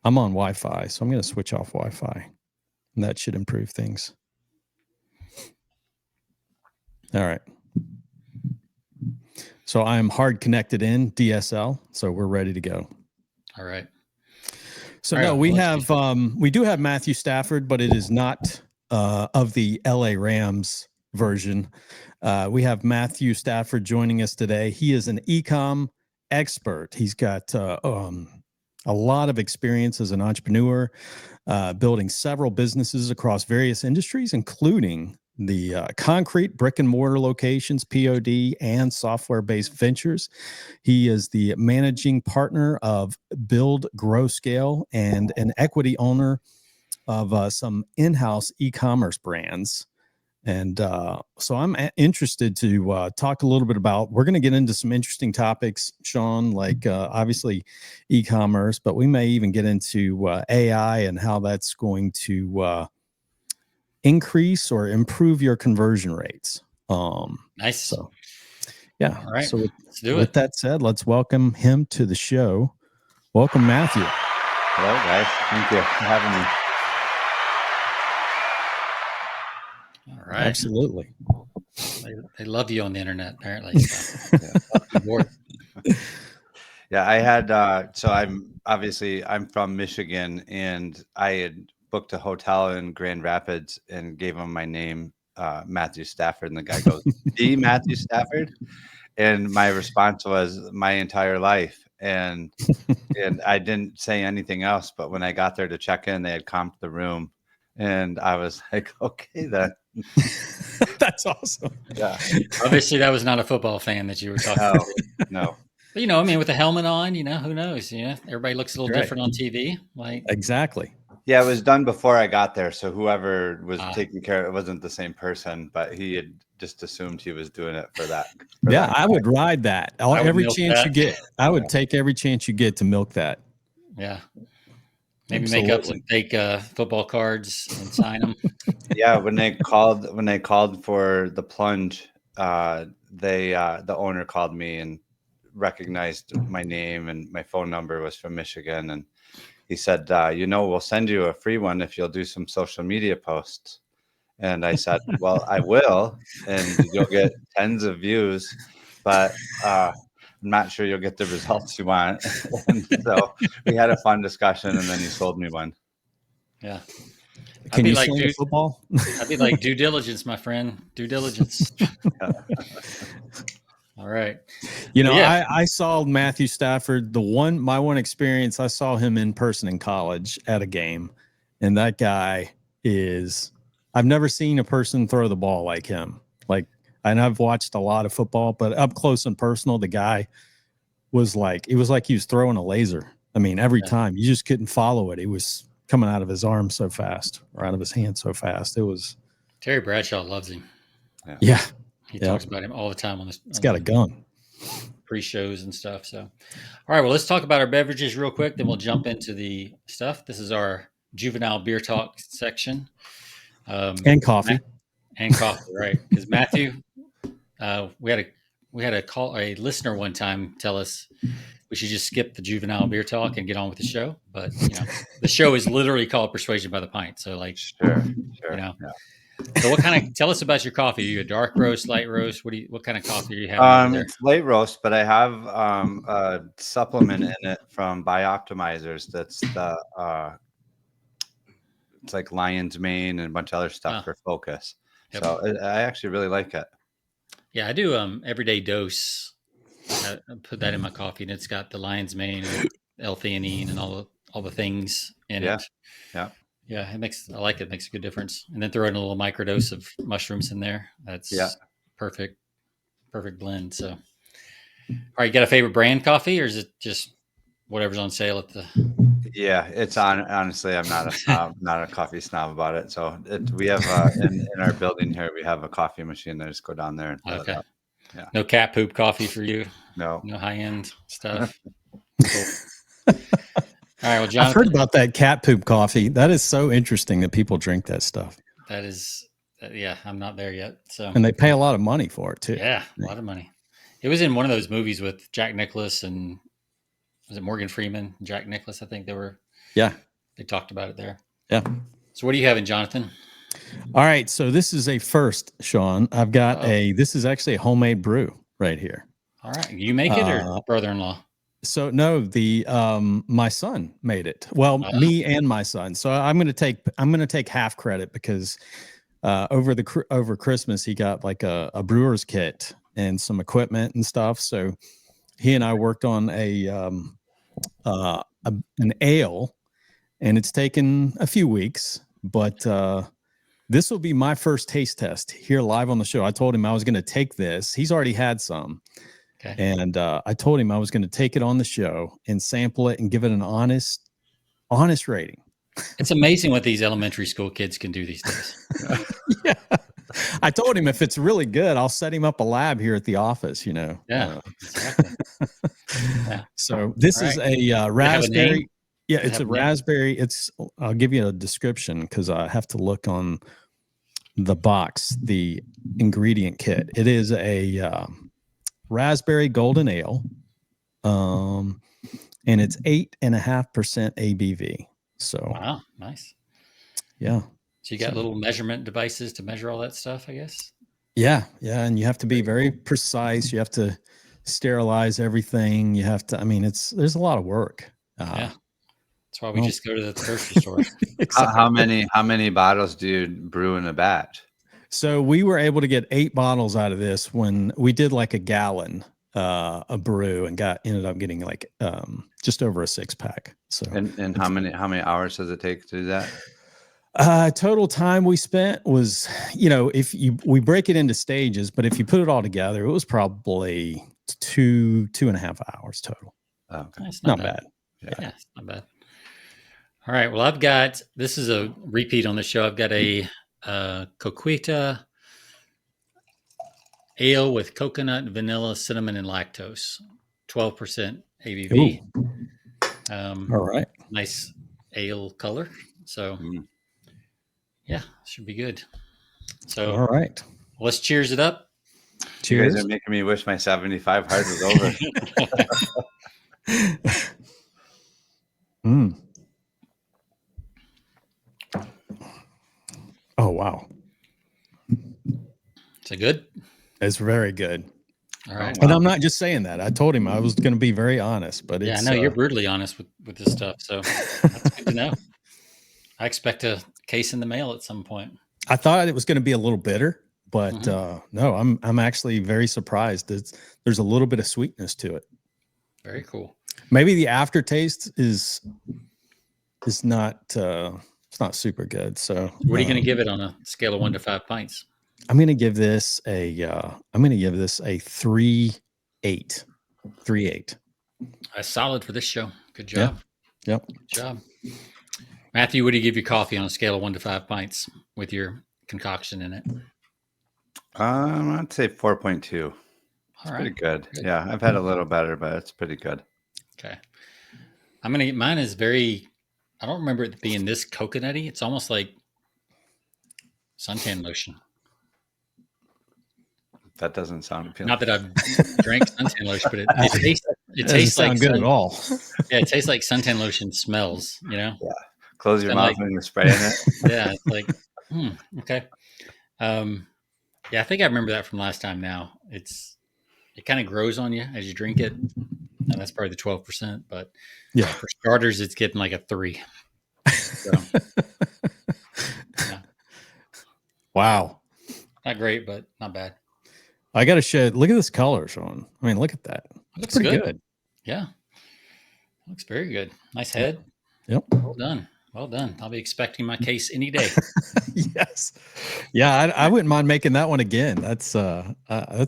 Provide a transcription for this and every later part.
I'm on Wi-Fi, so I'm going to switch off Wi-Fi. And that should improve things. All right. So I am hard connected in DSL, so we're ready to go. All right. So no, we do have Matthew Stafford, but it is not of the LA Rams version. We have Matthew Stafford joining us today. He is an e-com expert. He's got a lot of experience as an entrepreneur, building several businesses across various industries, including the concrete brick-and-mortar locations, POD, and software-based ventures. He is the managing partner of Build, Grow, Scale, and an equity owner of some in-house e-commerce brands. And so I'm interested to talk a little bit about, we're going to get into some interesting topics, Sean, like obviously e-commerce, but we may even get into AI and how that's going to increase or improve your conversion rates. Nice. So, yeah. All right. So let's do with it. that said, let's welcome him to the show. Welcome, Matthew. Hello, guys. Thank you for having me. All right. Absolutely. They love you on the internet, apparently. So. Yeah, I had, so I'm from Michigan, and I had booked a hotel in Grand Rapids and gave him my name, Matthew Stafford. And the guy goes, "The Matthew Stafford?" And my response was, "My entire life." And I didn't say anything else. But when I got there to check in, they had comped the room. And I was like, okay, then. That's awesome. Yeah. Obviously, that was not a football fan that you were talking to. No. But, I mean, with the helmet on, who knows? Everybody looks a little different on TV. Like exactly. Yeah, it was done before I got there. So whoever was taking care of it wasn't the same person, but he had just assumed he was doing it for that. I would ride that. Every chance you get, I would take every chance you get to milk that. Yeah. Maybe make up some fake football cards and sign them. Yeah, when they called for the plunge, the owner called me and recognized my name, and my phone number was from Michigan, and he said, we'll send you a free one if you'll do some social media posts. And I said, well, I will, and you'll get tens of views, but I'm not sure you'll get the results you want. And so we had a fun discussion, and then he sold me one. Yeah. Can you sling a football? I'd be like, due diligence, my friend. Due diligence. All right. I saw Matthew Stafford. My one experience, I saw him in person in college at a game. And that guy I've never seen a person throw the ball like him. And I've watched a lot of football, but up close and personal, the guy was like he was throwing a laser. I mean, every time you just couldn't follow it. It was coming out of his arm so fast, or out of his hand so fast. It was. Terry Bradshaw loves him. Yeah. He talks about him all the time on this. He's got a gun. Pre-shows and stuff. So, all right, well, let's talk about our beverages real quick. Then we'll jump into the stuff. This is our juvenile beer talk section. And coffee. And coffee, right? Because Matthew, we had a listener one time tell us we should just skip the juvenile beer talk and get on with the show. But the show is literally called Persuasion by the Pint. So sure. So tell us about your coffee. Are you a dark roast, light roast? What kind of coffee are you having? It's light roast, but I have a supplement in it from Bioptimizers. That's it's like lion's mane and a bunch of other stuff for focus. Yep. So I actually really like it. Yeah, I do everyday dose. I put that in my coffee, and it's got the lion's mane and L-theanine and all the things in it. Yeah, I like it. It makes a good difference. And then throw in a little microdose of mushrooms in there. That's perfect blend. So, all right, you got a favorite brand coffee, or is it just whatever's on sale at the? Yeah, it's honestly, I'm not a coffee snob about it. So we have in our building here, we have a coffee machine. I just go down there and fill it up. Yeah. No cat poop coffee for you. No high end stuff. Cool. All right, well, Jonathan, I've heard about that cat poop coffee. That is so interesting that people drink that stuff. That is, I'm not there yet. So, and they pay a lot of money for it too. Yeah, a lot of money. It was in one of those movies with Jack Nicklaus and was it Morgan Freeman, Jack Nicklaus? I think they talked about it there. Yeah. So what are you having, Jonathan? All right. So this is a first, Sean. I've got this is actually a homemade brew right here. All right. You make it or brother-in-law? So no, my son made it. Well, me and my son. So I'm going to take half credit because over Christmas he got like a brewer's kit and some equipment and stuff. So he and I worked on an ale, and it's taken a few weeks, but this will be my first taste test here live on the show. I told him I was going to take this. He's already had some. Okay. And I told him I was going to take it on the show and sample it and give it an honest rating. It's amazing what these elementary school kids can do these days. Yeah. I told him if it's really good, I'll set him up a lab here at the office, Yeah. Exactly. Yeah. So this is a raspberry. Yeah, it's a raspberry. I'll give you a description because I have to look on the box, the ingredient kit. It is a raspberry golden ale, and it's 8.5% ABV. So wow, nice. Yeah. So you got little measurement devices to measure all that stuff, I guess. Yeah, and you have to be very precise. You have to sterilize everything. You have to. I mean, there's a lot of work. Yeah. That's why we just go to the grocery store. Exactly. How many bottles do you brew in a batch? So we were able to get 8 bottles out of this when we did like a gallon a brew and ended up getting like just over a 6-pack. So and how many hours does it take to do that? Total time we spent was, we break it into stages, but if you put it all together, it was probably 2.5 hours total. Oh, okay. That's not bad. Yeah, it's not bad. All right. Well, this is a repeat on the show. I've got a Coquita ale with coconut, vanilla, cinnamon, and lactose, 12% ABV. All right. Nice ale color. So, yeah, should be good. So, all right. Let's cheers it up. Cheers. You guys are making me wish my 75 hard was over. Oh, wow. Is it good? It's very good. All right. And I'm not just saying that. I told him I was going to be very honest, but I know you're brutally honest with this stuff. So that's good to know. I expect a case in the mail at some point. I thought it was going to be a little bitter, but no, I'm actually very surprised. There's a little bit of sweetness to it. Very cool. Maybe the aftertaste is not it's not super good. So what are you going to give it on a scale of 1 to 5 pints? I'm going to give this a 3.8. 3.8. That's solid for this show. Good job. Yeah. Yep. Good job. Matthew, what do you give your coffee on a scale of 1 to 5 pints with your concoction in it? I'd say 4.2. It's pretty good. Yeah, I've had a little better, but it's pretty good. Okay. Mine is very, I don't remember it being this coconutty. It's almost like suntan lotion. That doesn't sound appealing. Not that I've drank suntan lotion, but it tastes like good at all. Yeah, it tastes like suntan lotion smells, Yeah. Close your mouth when you're spraying it. Yeah, it's like, okay. Yeah, I think I remember that from last time now. It kind of grows on you as you drink it. And that's probably the 12%, but for starters, it's getting like a 3. So, yeah. Wow. Not great, but not bad. I got to show. Look at this color, Sean. I mean, look at that. Looks pretty good. Yeah. Looks very good. Nice head. Yep. Well done. Well done. I'll be expecting my case any day. Yes. Yeah, I wouldn't mind making that one again. That's a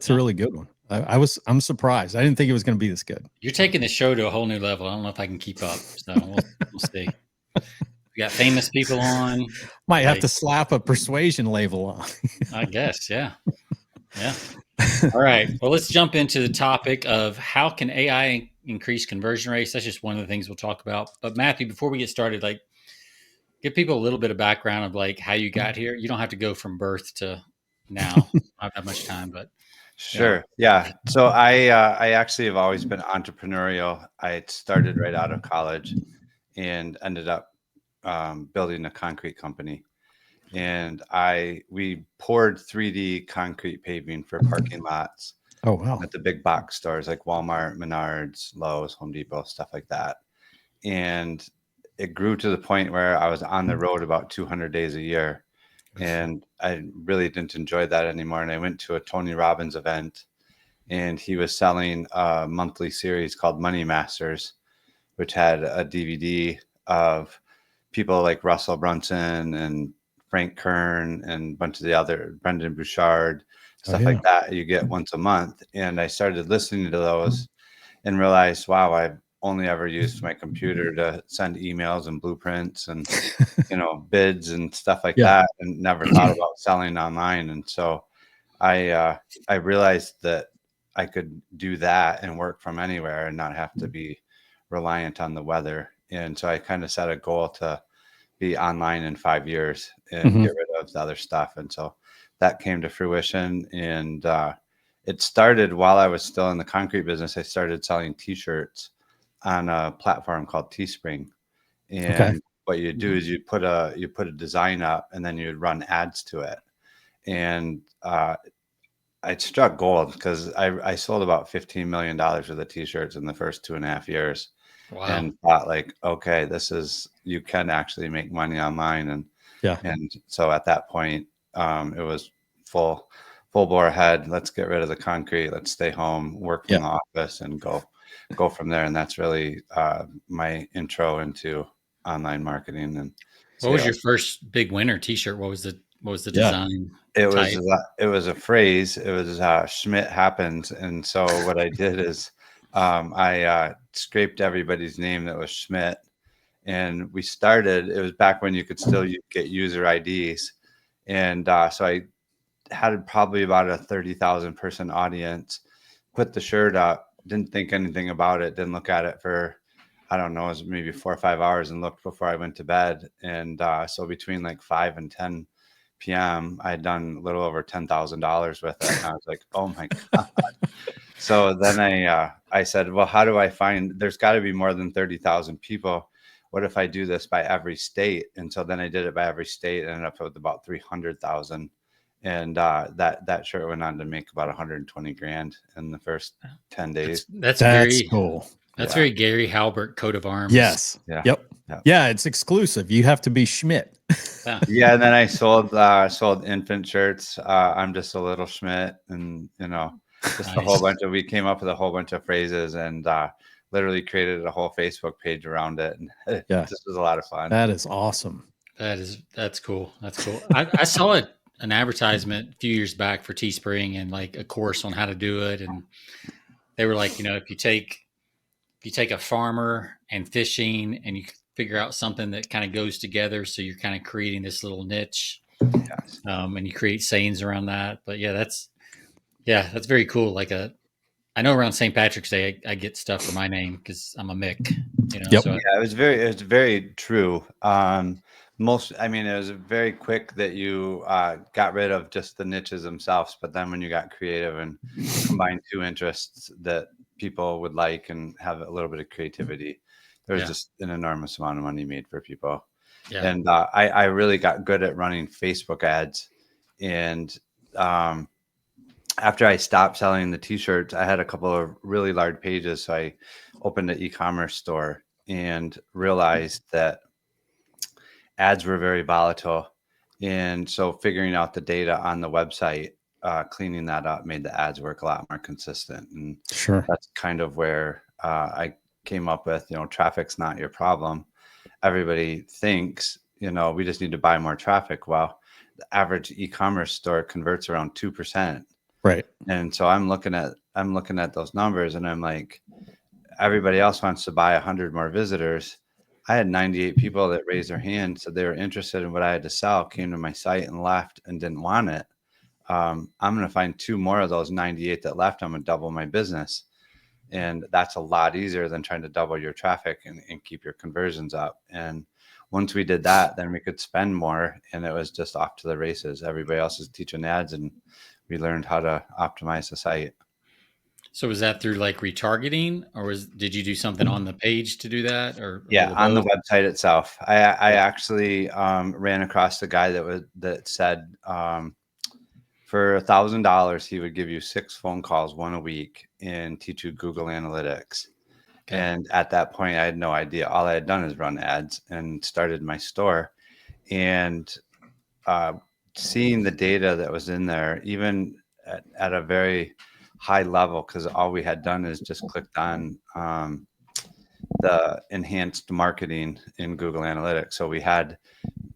really good one. I'm surprised. I didn't think it was going to be this good. You're taking the show to a whole new level. I don't know if I can keep up. So we'll see. We got famous people on. Might have to slap a Persuasion label on. I guess. Yeah. Yeah. All right. Well, let's jump into the topic of how can AI increase conversion rates. That's just one of the things we'll talk about. But Matthew, before we get started, give people a little bit of background of how you got here. You don't have to go from birth to now. I don't have much time, but Sure. Yeah. So I actually have always been entrepreneurial. I started right out of college and ended up building a concrete company. And we poured 3D concrete paving for parking lots. Oh, wow. At the big box stores like Walmart, Menards, Lowe's, Home Depot, stuff like that. And it grew to the point where I was on the road about 200 days a year. And I really didn't enjoy that anymore. And I went to a Tony Robbins event, and he was selling a monthly series called Money Masters, which had a DVD of people like Russell Brunson and Frank Kern and a bunch of the other, Brendan Bouchard, stuff like that you get once a month. And I started listening to those and realized, wow, I've only ever used my computer to send emails and blueprints and, bids and stuff like that, and never thought about selling online. And so I realized that I could do that and work from anywhere and not have to be reliant on the weather. And so I kind of set a goal to be online in 5 years and get rid of the other stuff. And so that came to fruition. And it started while I was still in the concrete business. I started selling t-shirts on a platform called Teespring. And what you do is you put a design up, and then you'd run ads to it. And I struck gold because I sold about $15 million worth of t-shirts in the first 2.5 years. Wow. And thought like, okay, you can actually make money online. And so at that point, it was full bore ahead. Let's get rid of the concrete. Let's stay home, work from the office, and go from there. And that's really my intro into online marketing. And what was your first big winner t-shirt? What was the design? It was a phrase. It was Schmidt happens. And so what I did is I scraped everybody's name that was Schmidt. And it was back when you could still get user IDs. And so I had probably about a 30,000 person audience, put the shirt up, didn't think anything about it, didn't look at it for, I don't know, it was maybe 4 or 5 hours, and looked before I went to bed. And so between like 5 and 10 p.m., I had done a little over $10,000 with it. And I was like, oh my God. So then I said, well, how do I there's got to be more than 30,000 people. What if I do this by every state? And so then I did it by every state, and ended up with about 300,000. And that shirt went on to make about 120 grand in the first 10 days. That's very cool. That's very Gary Halbert coat of arms. Yes. Yeah. Yep. Yeah. It's exclusive. You have to be Schmidt. Yeah. And then I sold infant shirts. I'm just a little Schmidt, and just nice. We came up with a whole bunch of phrases, and literally created a whole Facebook page around it. And it just was a lot of fun. That is awesome. That's cool. That's cool. I saw an advertisement a few years back for Teespring, and like a course on how to do it. And they were like, if you take a farmer and fishing, and you figure out something that kind of goes together, so you're kind of creating this little niche, and you create sayings around that. But that's very cool. Like I know around St. Patrick's Day, I get stuff for my name because I'm a Mick. Yep. It was very true. It was very quick that you got rid of just the niches themselves, but then when you got creative and combined two interests that people would like and have a little bit of creativity, there was just an enormous amount of money made for people. Yeah. And I really got good at running Facebook ads. And after I stopped selling the t-shirts, I had a couple of really large pages. So I opened an e-commerce store and realized that ads were very volatile. And so figuring out the data on the website, cleaning that up, made the ads work a lot more consistent. And that's kind of where I came up with, traffic's not your problem. Everybody thinks, we just need to buy more traffic. Well, the average e-commerce store converts around 2%. Right. And so I'm looking at those numbers, and I'm like, everybody else wants to buy 100 more visitors. I had 98 people that raised their hand, said they were interested in what I had to sell, came to my site and left and didn't want it. I'm going to find 2 more of those 98 that left. I'm going to double my business. And that's a lot easier than trying to double your traffic and keep your conversions up. And once we did that, then we could spend more, and it was just off to the races. Everybody else is teaching ads, and we learned how to optimize the site. So was that through like retargeting, or did you do something on the page to do that, or Yeah, on the website itself. I actually ran across a guy that said for $1,000 he would give you 6 phone calls, 1 a week, and teach you Google Analytics. Okay. And at that point, I had no idea. All I had done is run ads and started my store. And seeing the data that was in there, even at a very high level, because all we had done is just clicked on the enhanced marketing in Google Analytics. So we had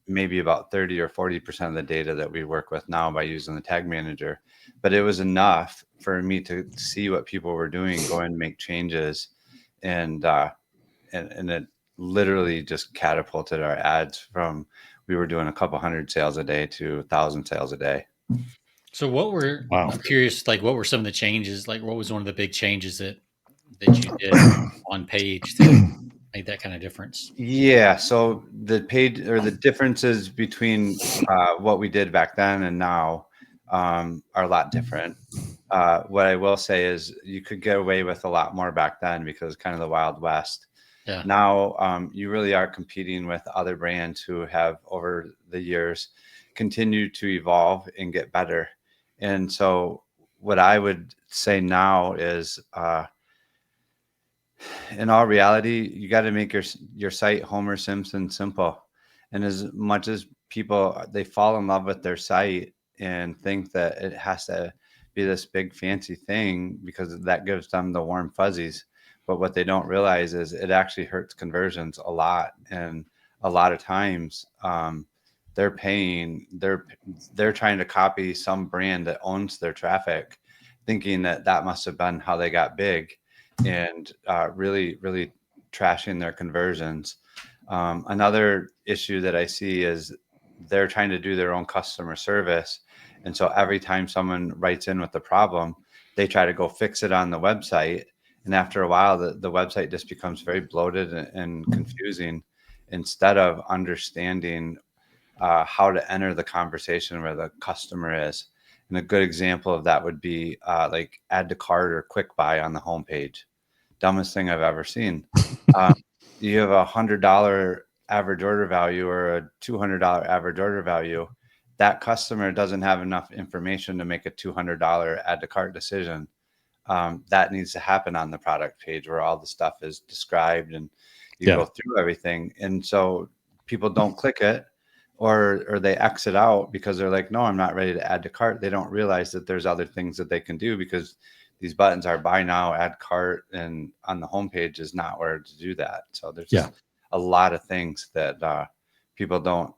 maybe about 30 or 40% of the data that we work with now by using the tag manager. But it was enough for me to see what people were doing, go and make changes. And it literally just catapulted our ads from, we were doing a couple hundred sales a day to 1,000 sales a day. So I'm curious, like what were some of the changes? Like what was one of the big changes that you did on page that made that kind of difference? Yeah. So the page, or the differences between what we did back then and now are a lot different. What I will say is you could get away with a lot more back then because kind of the Wild West. Yeah. Now you really are competing with other brands who have over the years continued to evolve and get better. And so what I would say now is in all reality, you got to make your site Homer Simpson simple. And as much as people, they fall in love with their site and think that it has to be this big fancy thing because that gives them the warm fuzzies. But what they don't realize is it actually hurts conversions a lot. And a lot of times they're trying to copy some brand that owns their traffic, thinking that must have been how they got big, and really trashing their conversions. Another issue that I see is they're trying to do their own customer service. And so every time someone writes in with a problem, they try to go fix it on the website. And after a while, the website just becomes very bloated and confusing instead of understanding how to enter the conversation where the customer is. And a good example of that would be like add to cart or quick buy on the homepage. Dumbest thing I've ever seen. You have $100 average order value or a $200 average order value. That customer doesn't have enough information to make a $200 add to cart decision. That needs to happen on the product page where all the stuff is described and you go through everything. And so people don't click it, or they exit out because they're like, no, I'm not ready to add to cart. They don't realize that there's other things that they can do because these buttons are buy now, add cart, and on the homepage is not where to do that. So there's just a lot of things that people don't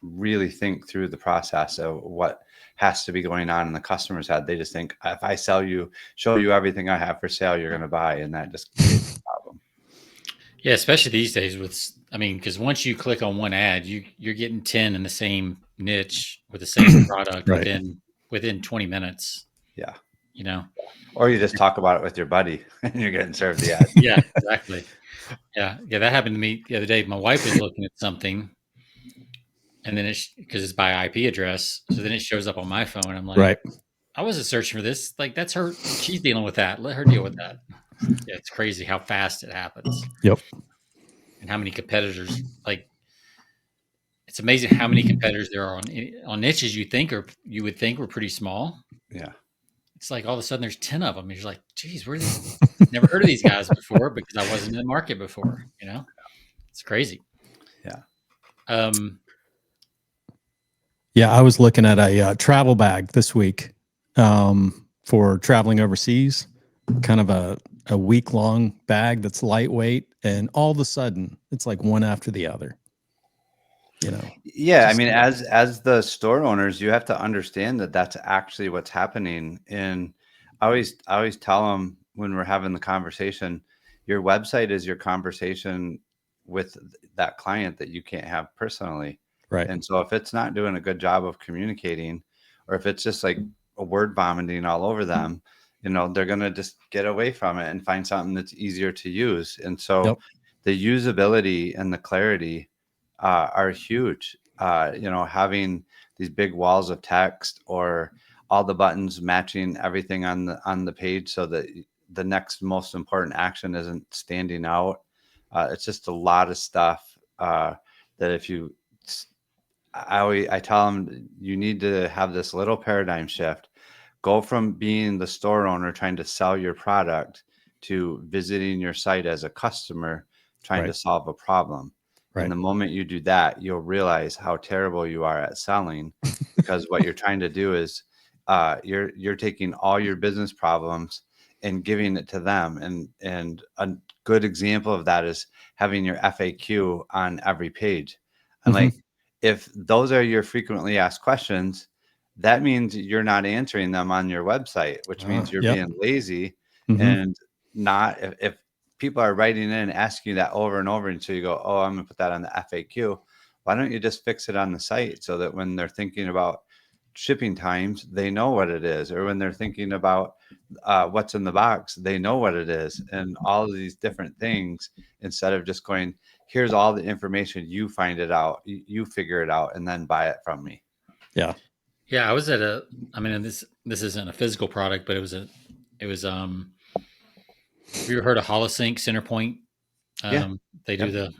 really think through the process of what has to be going on in the customer's head. They just think if I show you everything I have for sale, you're going to buy, and that just creates a problem. Yeah, especially these days because once you click on one ad, you're getting 10 in the same niche with the same product within 20 minutes. Yeah. You know, or you just talk about it with your buddy and you're getting served the ad. Yeah, exactly. Yeah. That happened to me the other day. My wife was looking at something, and then because it's by IP address, so then it shows up on my phone. I'm like, I wasn't searching for this. Like, that's her. She's dealing with that. Let her deal with that. Yeah, it's crazy how fast it happens. Yep. And how many competitors, like, it's amazing how many competitors there are on niches you would think were pretty small. Yeah. It's like all of a sudden there's 10 of them. You're like, geez, where are these? Never heard of these guys before because I wasn't in the market before, It's crazy. Yeah. Yeah, I was looking at a travel bag this week for traveling overseas, kind of a week-long bag that's lightweight, and all of a sudden it's like one after the other. Yeah, I mean, as the store owners, you have to understand that that's actually what's happening. And I always tell them when we're having the conversation, your website is your conversation with that client that you can't have personally. Right. And so if it's not doing a good job of communicating, or if it's just like a word vomiting all over them, they're going to just get away from it and find something that's easier to use. And so the usability and the clarity are huge. Having these big walls of text or all the buttons matching everything on the page so that the next most important action isn't standing out. It's just a lot of stuff that if you, I tell them, you need to have this little paradigm shift. Go from being the store owner trying to sell your product to visiting your site as a customer trying to solve a problem. And the moment you do that, you'll realize how terrible you are at selling, because what you're trying to do is you're taking all your business problems and giving it to them. And a good example of that is having your FAQ on every page. And like, if those are your frequently asked questions, that means you're not answering them on your website, which means you're being lazy. And not, if people are writing in asking you that over and over, and so you go, oh, I'm gonna put that on the FAQ. Why don't you just fix it on the site so that when they're thinking about shipping times, they know what it is, or when they're thinking about what's in the box, they know what it is, and all of these different things, instead of just going, here's all the information, you find it out, you figure it out, and then buy it from me. Yeah. I was at I mean, this isn't a physical product, but it was have you ever heard of HoloSync, Centerpoint? They do the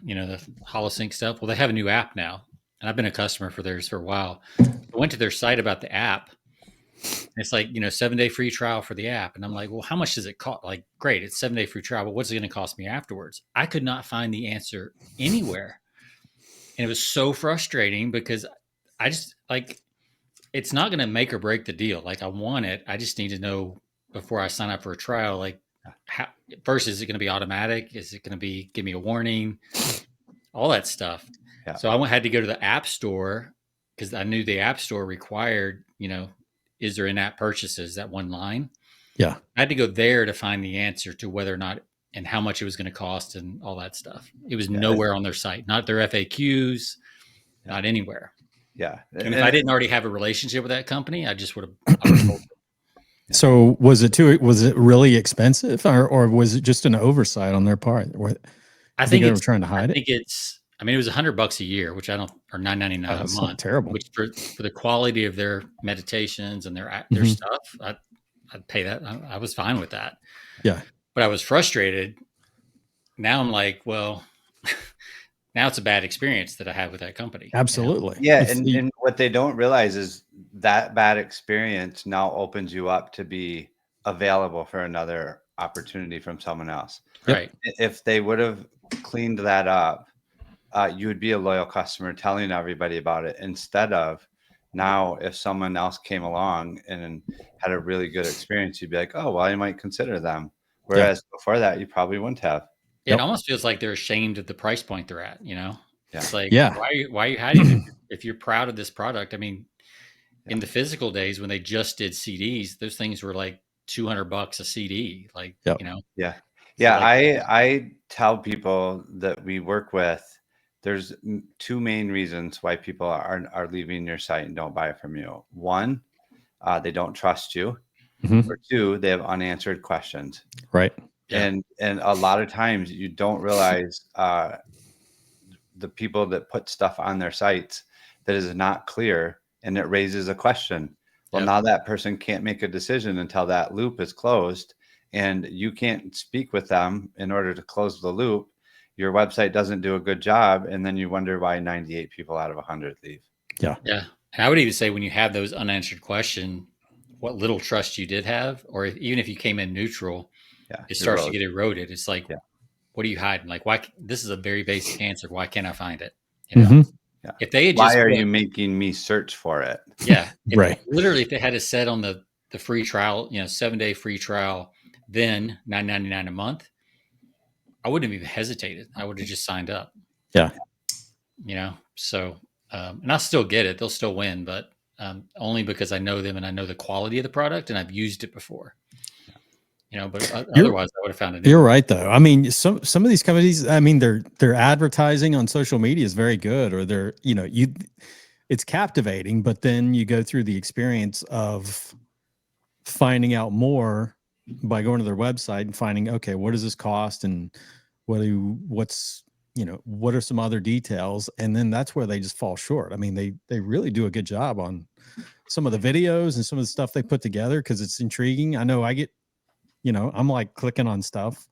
HoloSync stuff. Well, they have a new app now, and I've been a customer for theirs for a while. I went to their site about the app. It's like, 7-day free trial for the app. And I'm like, well, how much does it cost? Like, great, it's 7-day free trial, but what's it going to cost me afterwards? I could not find the answer anywhere. And it was so frustrating because I just it's not going to make or break the deal. Like, I want it. I just need to know before I sign up for a trial, like, first, is it going to be automatic? Is it going to give me a warning? All that stuff. Yeah. So I had to go to the app store because I knew the app store required, is there in-app purchases, that one line? Yeah. I had to go there to find the answer to whether or not and how much it was going to cost and all that stuff. It was nowhere on their site, not their FAQs, not anywhere. Yeah. And if I didn't already have a relationship with that company, I just would have told them. So was it really expensive, or was it just an oversight on their part? I think they were trying to hide it. It was $100 a year, which I don't, or $9.99 a month. Not terrible. Which for the quality of their meditations and their stuff, I'd pay that. I was fine with that. Yeah. But I was frustrated. Now I'm like, well, now it's a bad experience that I have with that company. Absolutely. Yeah. And what they don't realize is that bad experience now opens you up to be available for another opportunity from someone else. Right. If they would have cleaned that up, you would be a loyal customer telling everybody about it, instead of now, if someone else came along and had a really good experience, you'd be like, oh, well, I might consider them. Whereas before that, you probably wouldn't have. It almost feels like they're ashamed of the price point they're at, Yeah. It's like, why are you hiding it? If you're proud of this product? I mean, in the physical days when they just did CDs, those things were like $200 a CD. Like, Yeah. So I tell people that we work with, there's two main reasons why people are leaving your site and don't buy it from you. One, they don't trust you. Or two, they have unanswered questions. Right. Yeah. And a lot of times you don't realize the people that put stuff on their sites that is not clear, and it raises a question. Well, now that person can't make a decision until that loop is closed, and you can't speak with them in order to close the loop. Your website doesn't do a good job, and then you wonder why 98 people out of 100 leave. Yeah. And I would even say, when you have those unanswered questions, what little trust you did have, or even if you came in neutral, it starts to get eroded. It's like, what are you hiding? Like, why? This is a very basic answer. Why can't I find it? If they had just, why are you making me search for it? Yeah. Literally, if they had it set on the free trial, 7-day free trial, then $9.99 a month, I wouldn't have even hesitated. I would have just signed up. Yeah. So, and I'll still get it. They'll still win, but only because I know them and I know the quality of the product and I've used it before. But otherwise I would have found it. You're right, though. I mean, some of these companies, I mean, their advertising on social media is very good, or it's captivating, but then you go through the experience of finding out more by going to their website and finding, okay, what does this cost, and what's what are some other details? And then that's where they just fall short. I mean, they really do a good job on some of the videos and some of the stuff they put together, because it's intriguing. I know I get, I'm like clicking on stuff.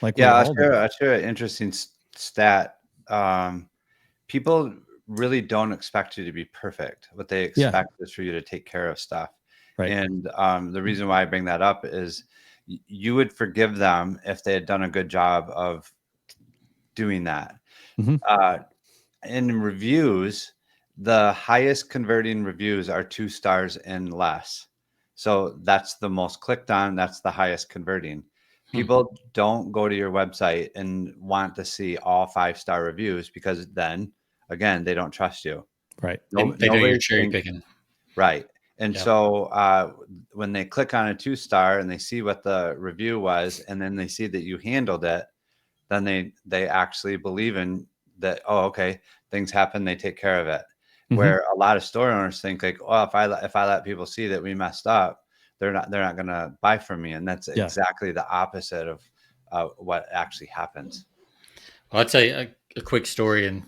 Like, yeah, I'll share an interesting stat. People really don't expect you to be perfect. What they expect is for you to take care of stuff. Right. And the reason why I bring that up is you would forgive them if they had done a good job of doing that. In reviews, the highest converting reviews are 2 stars and less. So that's the most clicked on. That's the highest converting. People don't go to your website and want to see all 5-star reviews, because then again, they don't trust you. Right. They know you're cherry picking. Right. And so when they click on a 2-star and they see what the review was, and then they see that you handled it, then they actually believe in that. Oh, okay, things happen, they take care of it. Where a lot of store owners think like, oh, if I let people see that we messed up, they're not going to buy from me. And that's exactly the opposite of what actually happens. Well, I'll tell you a quick story. And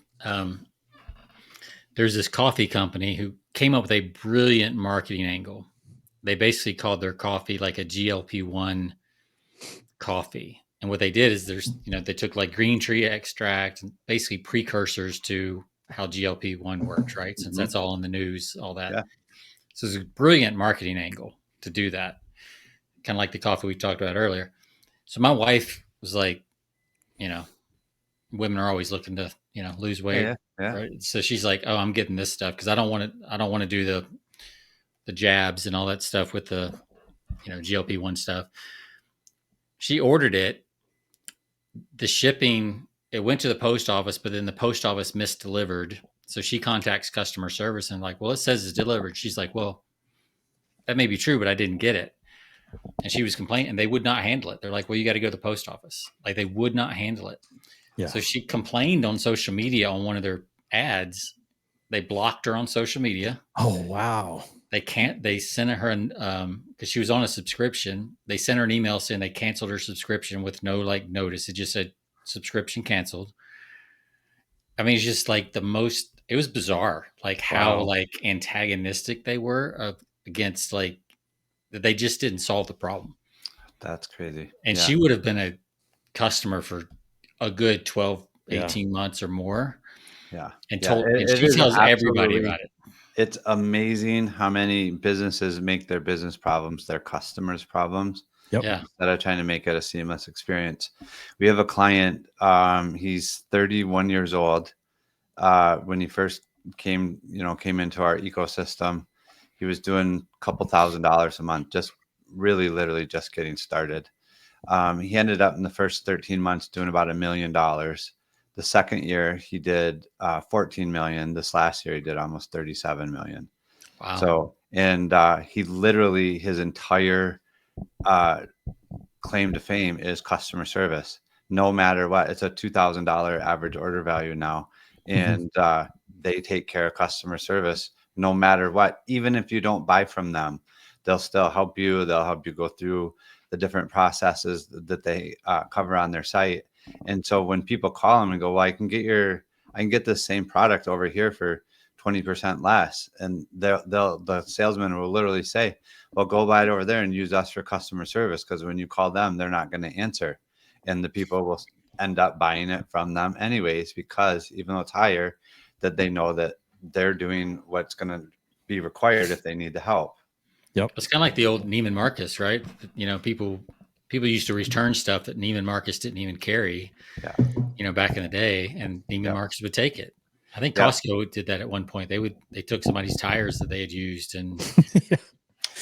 there's this coffee company who came up with a brilliant marketing angle. They basically called their coffee like a GLP-1 coffee. And what they did is they took like green tree extract and basically precursors to how GLP-1 works, right? Since that's all in the news, all that. Yeah. So it's a brilliant marketing angle to do that. Kind of like the coffee we talked about earlier. So my wife was like, women are always looking to, lose weight. Yeah. Right. So she's like, oh, I'm getting this stuff because I don't want to do the jabs and all that stuff with the, GLP-1 stuff. She ordered it. The shipping, it went to the post office, but then the post office misdelivered. So she contacts customer service and like, well, it says it's delivered. She's like, well, that may be true, but I didn't get it. And she was complaining, and they would not handle it. They're like, well, you got to go to the post office. Like, they would not handle it. Yeah. So she complained on social media on one of their ads. They blocked her on social media. Oh, wow. They sent her because she was on a subscription. They sent her an email saying they canceled her subscription with no notice. It just said subscription canceled. I mean, it's just like it was bizarre, like how antagonistic they were against they just didn't solve the problem. That's crazy. And she would have been a customer for a good 12, 18 months or more. Yeah. And she tells everybody about it. It's amazing how many businesses make their business problems their customers' problems. Yep. Yeah. Instead of trying to make it a seamless experience. We have a client, he's 31 years old. When he first came into our ecosystem, he was doing a couple $1,000s a month, just really literally just getting started. He ended up in the first 13 months doing about $1 million. The second year he did 14 million. This last year he did almost 37 million. Wow. So, and he literally, his entire claim to fame is customer service. No matter what, it's a $2,000 average order value now. And they take care of customer service no matter what. Even if you don't buy from them, they'll still help you. They'll help you go through the different processes that they cover on their site. And so when people call them and go, well, I can get this same product over here for 20% less. And the salesman will literally say, well, go buy it over there and use us for customer service. Because when you call them, they're not going to answer. And the people will end up buying it from them anyways, because even though it's higher, that they know that they're doing what's going to be required if they need the help. Yep. It's kind of like the old Neiman Marcus, right? People used to return stuff that Neiman Marcus didn't even carry, back in the day, and Neiman Marcus would take it. I think Costco did that at one point. They took somebody's tires that they had used and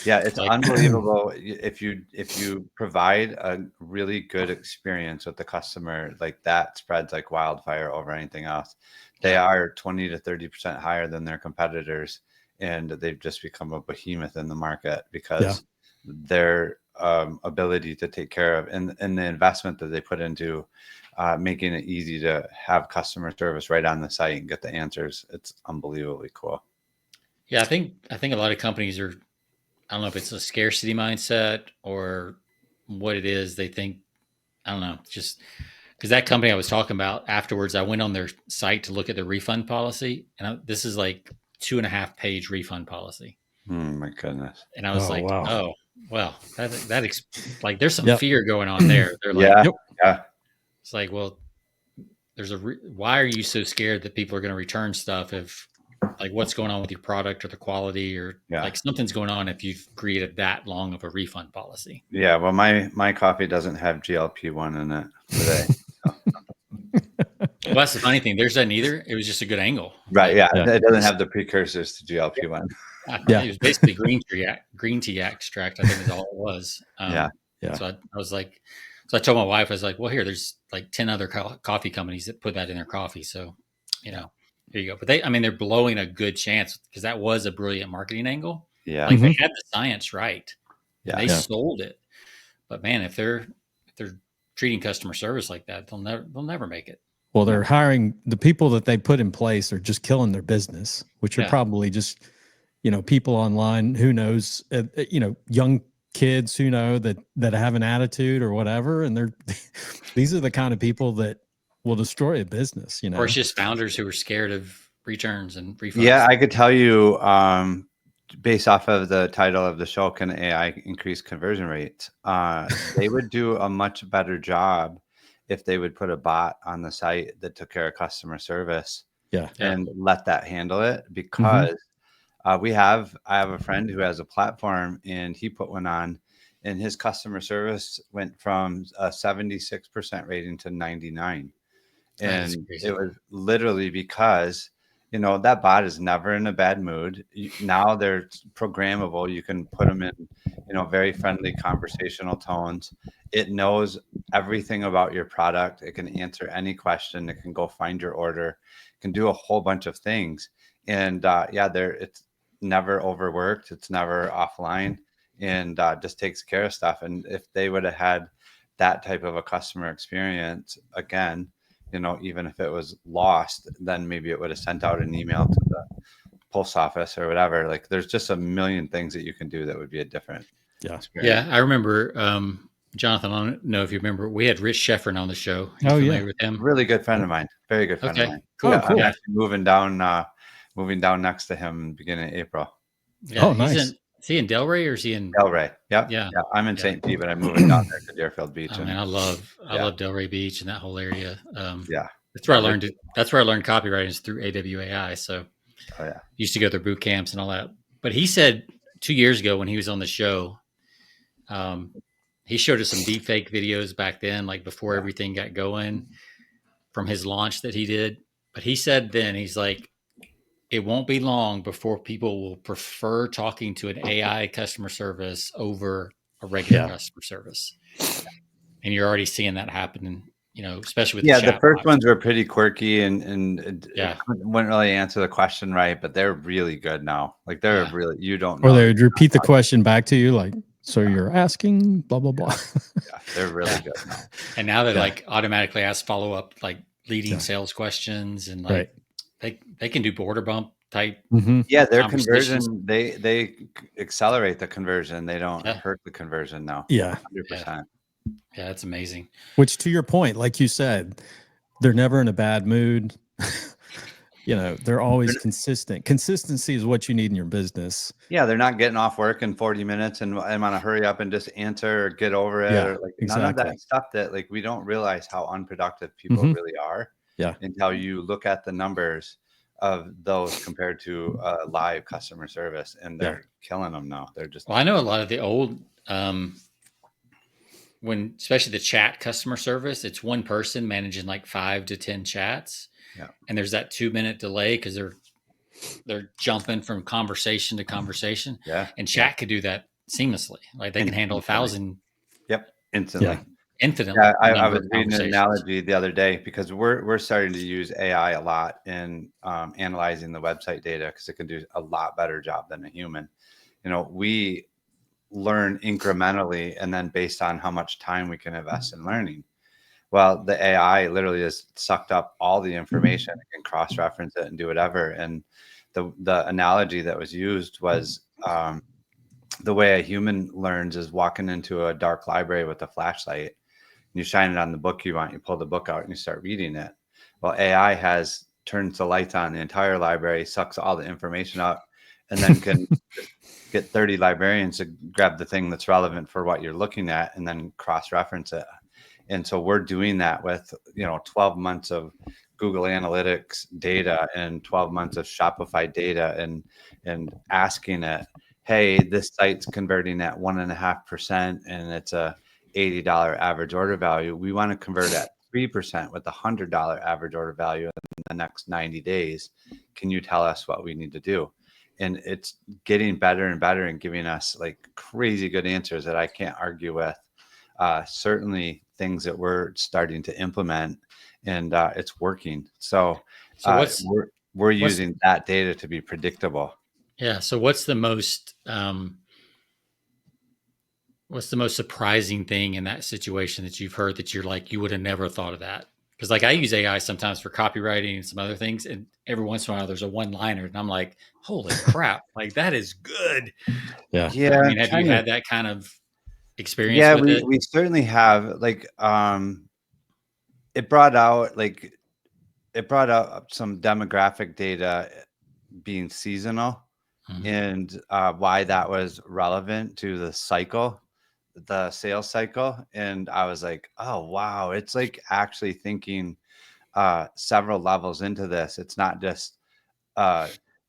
it's unbelievable. If you provide a really good experience with the customer, like that spreads like wildfire over anything else. They are 20 to 30% higher than their competitors, and they've just become a behemoth in the market because their ability to take care of and the investment that they put into making it easy to have customer service right on the site and get the answers. It's unbelievably cool. Yeah, I think a lot of companies are, I don't know if it's a scarcity mindset or what it is. They think, I don't know, just because that company I was talking about afterwards, I went on their site to look at the refund policy, and this is like 2.5-page refund policy. My goodness. And I was like, wow. oh, well, like there's some fear going on there. They're like, it's like, well, there's why are you so scared that people are going to return stuff if like what's going on with your product or the quality or like something's going on if you've created that long of a refund policy? Yeah. Well, my coffee doesn't have GLP-1 in it today. Well, that's the funny thing. There's that neither. It was just a good angle. Right. Like, it doesn't have the precursors to GLP-1. It was basically green tea extract, I think is all it was. So I was like, so I told my wife, I was like, well, there's like 10 other coffee companies that put that in their coffee. So, here you go. But they're blowing a good chance because that was a brilliant marketing angle. Yeah. Like they had the science right. Yeah. They sold it. But man, if they're treating customer service like that, they'll never make it. Well, they're hiring the people that they put in place are just killing their business, which are probably just, people online, who knows, young kids who know that have an attitude or whatever. And these are the kind of people that will destroy a business, Or it's just founders who are scared of returns and refunds. Yeah, I could tell you, based off of the title of the show, can AI increase conversion rates? They would do a much better job if they would put a bot on the site that took care of customer service and let that handle it. Because I have a friend who has a platform and he put one on and his customer service went from a 76% rating to 99. And it was literally because, that bot is never in a bad mood. Now they're programmable. You can put them in, very friendly conversational tones. It knows everything about your product. It can answer any question. It can go find your order. It can do a whole bunch of things. And it's never overworked. It's never offline, and just takes care of stuff. And if they would have had that type of a customer experience again, even if it was lost, then maybe it would have sent out an email to the post office or whatever. Like there's just a million things that you can do that would be a different experience. Yeah. I remember, Jonathan, I don't know if you remember, we had Rich Sheffrin on the show. Are you familiar with him? Really good friend of mine. Very good friend of mine. Cool. Yeah, cool. I'm actually moving down next to him beginning of April. Yeah, nice. Is he in Delray or is he in Delray? Yep. Yeah. I'm in St. Pete, but I'm moving down there to Deerfield Beach. Man, I love Delray Beach and that whole area. That's where I learned it. That's where I learned copywriting is through AWAI. So used to go to boot camps and all that. But he said 2 years ago when he was on the show, he showed us some deepfake videos back then, like before everything got going from his launch that he did. But he said then, he's like, it won't be long before people will prefer talking to an AI customer service over a regular customer service. And you're already seeing that happen, especially with the first ones were pretty quirky and wouldn't really answer the question right, but they're really good now. Like they're really, you don't know. Or they would repeat the question back to you like, so you're asking blah, blah, blah. They're really good now. And now they like automatically ask follow-up, like leading sales questions and like they can do border bump type. Yeah, their conversion, they accelerate the conversion. They don't hurt the conversion now. 100%. Yeah, that's amazing. Which, to your point, like you said, they're never in a bad mood. They're always consistent. Consistency is what you need in your business. Yeah, they're not getting off work in 40 minutes and I'm going to hurry up and just answer or get over it. Or like none of that stuff that like we don't realize how unproductive people really are. Yeah. Until you look at the numbers of those compared to live customer service, and they're killing them now. They're just. Well, I know a lot of the old, when especially the chat customer service, it's one person managing like 5 to 10 chats. Yeah. And there's that 2-minute delay because they're jumping from conversation to conversation. Yeah. And chat could do that seamlessly. Like they can handle 1,000. Yep. Instantly. Yeah. Infinitely. Yeah, I was reading an analogy the other day because we're starting to use AI a lot in analyzing the website data because it can do a lot better job than a human. We learn incrementally and then based on how much time we can invest in learning. Well, the AI literally has sucked up all the information. It can cross-reference it and do whatever. And the analogy that was used was the way a human learns is walking into a dark library with a flashlight. You shine it on the book you want, you pull the book out and you start reading it. Well, AI turns the lights on the entire library, sucks all the information out, and then can just get 30 librarians to grab the thing that's relevant for what you're looking at and then cross-reference it. And so we're doing that with, 12 months of Google Analytics data and 12 months of Shopify data and asking it, hey, this site's converting at 1.5% and it's a $80 average order value. We want to convert at 3% with a $100 average order value in the next 90 days. Can you tell us what we need to do? And it's getting better and better and giving us like crazy good answers that I can't argue with. Certainly things that we're starting to implement, and it's working. So we're using that data to be predictable. Yeah. So what's the most surprising thing in that situation that you've heard that you're like, you would have never thought of that? Because like I use AI sometimes for copywriting and some other things, and every once in a while there's a one-liner, and I'm like, holy crap, like that is good. Yeah. I mean, have you had that kind of experience? Yeah, with it? We certainly have. Like, it brought out some demographic data being seasonal, and why that was relevant to the sales cycle. And I was like, oh wow, it's like actually thinking several levels into this. It's not just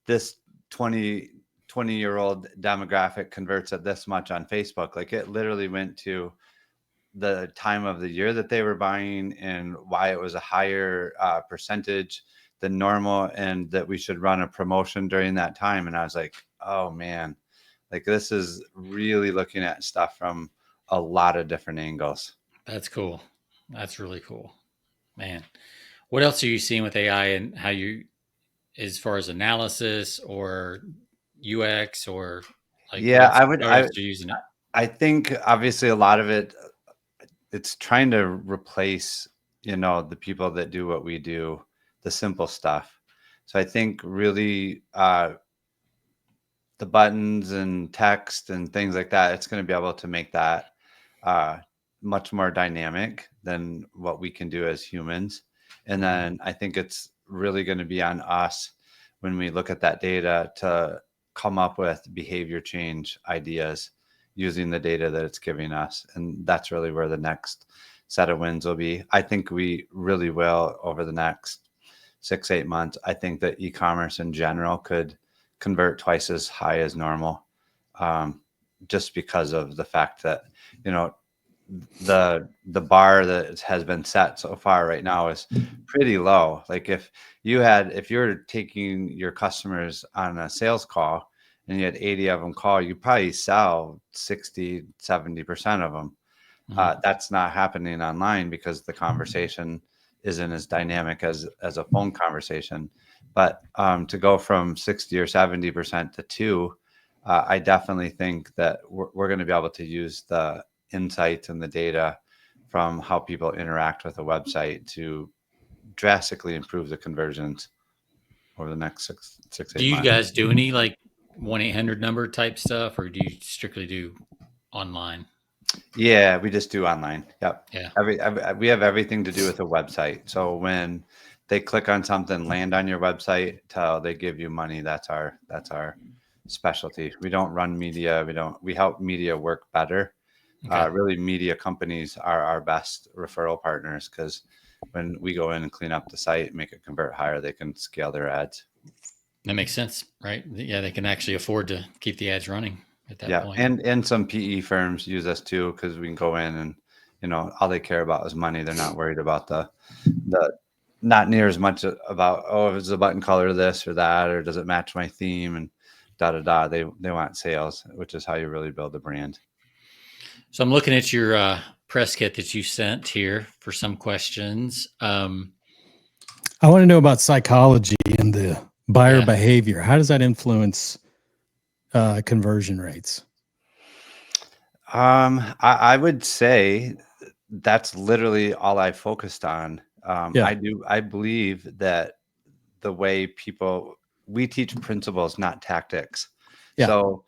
this 20-year-old demographic converts at this much on Facebook. Like it literally went to the time of the year that they were buying and why it was a higher percentage than normal, and that we should run a promotion during that time. And I was like, oh man, like this is really looking at stuff from a lot of different angles. That's cool. That's really cool, man. What else are you seeing with AI, and how you, as far as analysis or UX or like? Yeah, you're using it. I think obviously a lot of it's trying to replace, the people that do what we do, the simple stuff. So I think really the buttons and text and things like that, it's going to be able to make that much more dynamic than what we can do as humans. And then I think it's really going to be on us when we look at that data to come up with behavior change ideas using the data that it's giving us. And that's really where the next set of wins will be. I think we really will over the next 6-8 months. I think that e-commerce in general could convert twice as high as normal, just because of the fact that, the bar that has been set so far right now is pretty low. Like if you're taking your customers on a sales call and you had 80 of them call, you probably sell 60-70% of them. That's not happening online because the conversation isn't as dynamic as a phone conversation. But to go from 60 or 70% to 2, I definitely think that we're going to be able to use the insights and the data from how people interact with a website to drastically improve the conversions over the next 6-8 months. Do you guys do any like 1-800 number type stuff, or do you strictly do online? Yeah, we just do online. Yep. Yeah. We have everything to do with a website. So when they click on something, land on your website till they give you money, that's our specialty. We don't run media. We help media work better. Okay. Really, media companies are our best referral partners, because when we go in and clean up the site, make it convert higher, they can scale their ads. That makes sense, right? Yeah, they can actually afford to keep the ads running at that point. And some PE firms use us too, because we can go in and all they care about is money. They're not worried about the not near as much about, if it's a button color this or that, or does it match my theme, and They want sales, which is how you really build a brand. So I'm looking at your press kit that you sent here for some questions. I want to know about psychology and the buyer behavior. How does that influence conversion rates? I would say that's literally all I focused on. I believe that the way we teach principles, not tactics. Yeah. So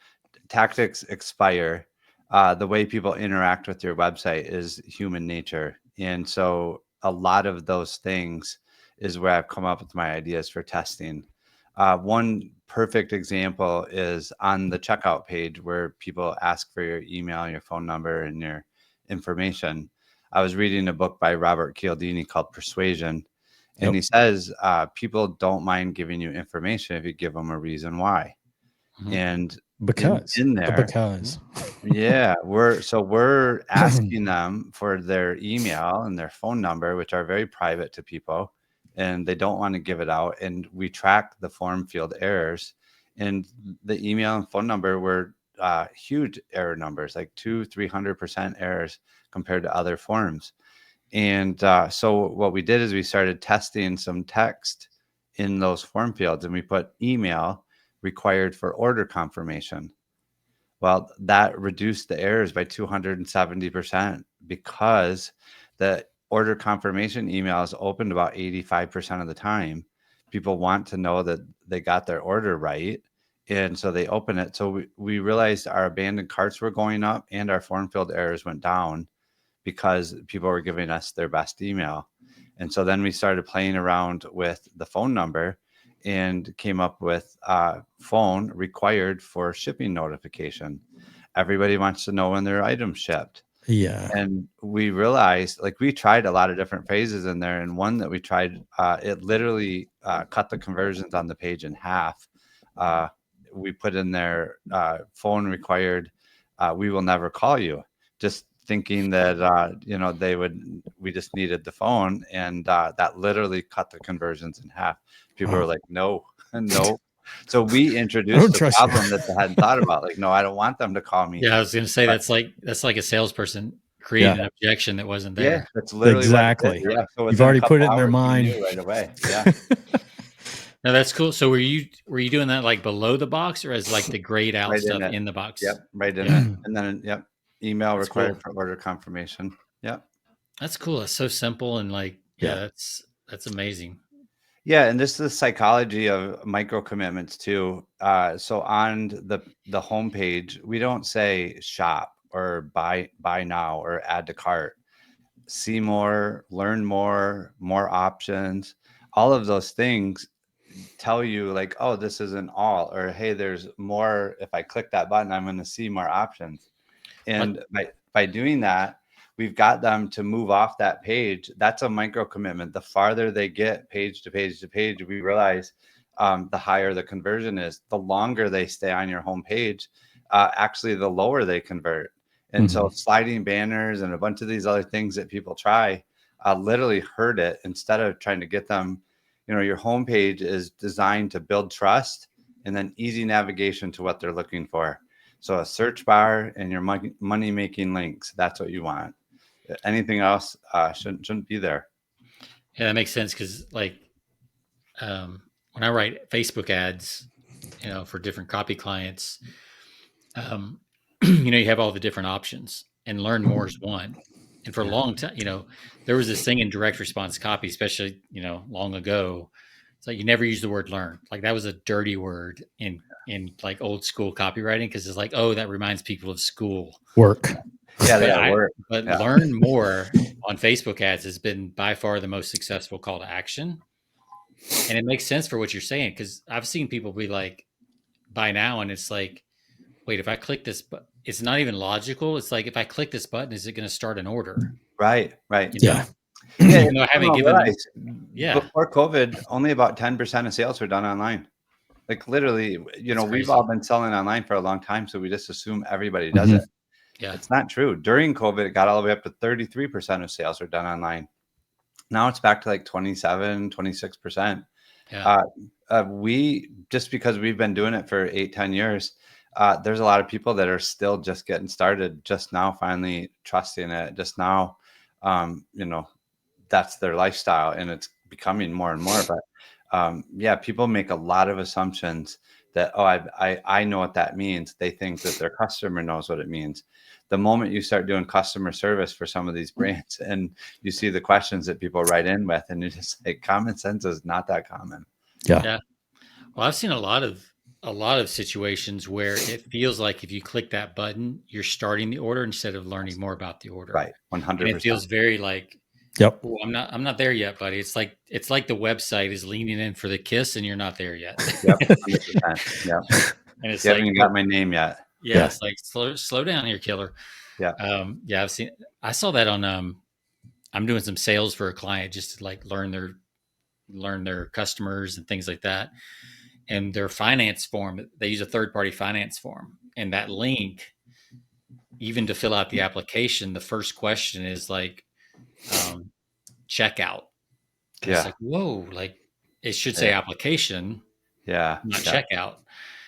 tactics expire. The way people interact with your website is human nature. And so a lot of those things is where I've come up with my ideas for testing. One perfect example is on the checkout page where people ask for your email, your phone number, and your information. I was reading a book by Robert Cialdini called Persuasion, and he says people don't mind giving you information if you give them a reason why. And in there, yeah, we're asking them for their email and their phone number, which are very private to people, and they don't want to give it out. And we track the form field errors, and the email and phone number were huge error numbers, like 200-300% errors compared to other forms. And so what we did is we started testing some text in those form fields, and we put email required for order confirmation. Well, that reduced the errors by 270% because the order confirmation email is opened about 85% of the time. People want to know that they got their order right, and so they open it. So we realized our abandoned carts were going up and our form field errors went down because people were giving us their best email. And so then we started playing around with the phone number and came up with phone required for shipping notification. Everybody wants to know when their items shipped. Yeah. And we realized, like, we tried a lot of different phrases in there. And one that we tried, it literally cut the conversions on the page in half. We put in there phone required, we will never call you, just thinking that we just needed the phone, and that literally cut the conversions in half. People were like, no. So we introduced the problem that they hadn't thought about. Like, no, I don't want them to call me. Yeah, I was going to say that's like a salesperson created an objection that wasn't there. Yeah, that's literally exactly. What it is. Yeah, so you've already put it in their mind right away. Yeah. No, that's cool. So were you doing that like below the box or as like the grayed out right stuff in the box? Yep, right in it. And then email that's required for order confirmation. Yep. That's cool. It's so simple and like that's amazing. Yeah, and this is the psychology of micro commitments too. So on the homepage, we don't say shop or buy now or add to cart. See more, learn more options. All of those things tell you like, oh, this isn't all, or hey, there's more. If I click that button, I'm going to see more options. And by doing that, we've got them to move off that page. That's a micro commitment. The farther they get page to page to page, we realize the higher the conversion is. The longer they stay on your home page, actually, the lower they convert. And so sliding banners and a bunch of these other things that people try literally hurt it instead of trying to get them. Your homepage is designed to build trust and then easy navigation to what they're looking for. So a search bar and your money-making links, that's what you want. Anything else shouldn't be there. Yeah, that makes sense because like when I write Facebook ads, for different copy clients, you have all the different options, and learn more is one. And for a long time, there was this thing in direct response copy, especially, long ago. It's like you never use the word learn. Like that was a dirty word in like old school copywriting because it's like, oh, that reminds people of school work. Work. But learn more on Facebook ads has been by far the most successful call to action. And it makes sense for what you're saying because I've seen people be like, buy now, and it's like, wait, if I click this, but it's not even logical. It's like, if I click this button, is it going to start an order? Right. Yeah. I haven't given. Before COVID, only about 10% of sales were done online. Like literally, we've all been selling online for a long time, so we just assume everybody does it. Yeah, it's not true. During COVID, it got all the way up to 33% of sales are done online. Now it's back to like 27, 26%. Yeah. We, just because we've been doing it for 8-10 years, there's a lot of people that are still just getting started, just now finally trusting it, just now, that's their lifestyle, and it's becoming more and more. But people make a lot of assumptions that, oh, I know what that means. They think that their customer knows what it means. The moment you start doing customer service for some of these brands and you see the questions that people write in with, and you just like, common sense is not that common. Yeah. Well, I've seen a lot of situations where it feels like if you click that button, you're starting the order instead of learning more about the order. Right. 100%. And it feels very like Yep. Oh, I'm not there yet, buddy. It's like the website is leaning in for the kiss and you're not there yet. Yep. 100%. Yep. And it's You like, haven't even got my name yet. yeah, it's like slow down here, killer. Yeah. Yeah, I saw that on I'm doing some sales for a client just to like learn their customers and things like that. And their finance form, they use a third-party finance form. And that link, even to fill out the application, the first question is like checkout. And it's like, whoa, like it should say application, not checkout.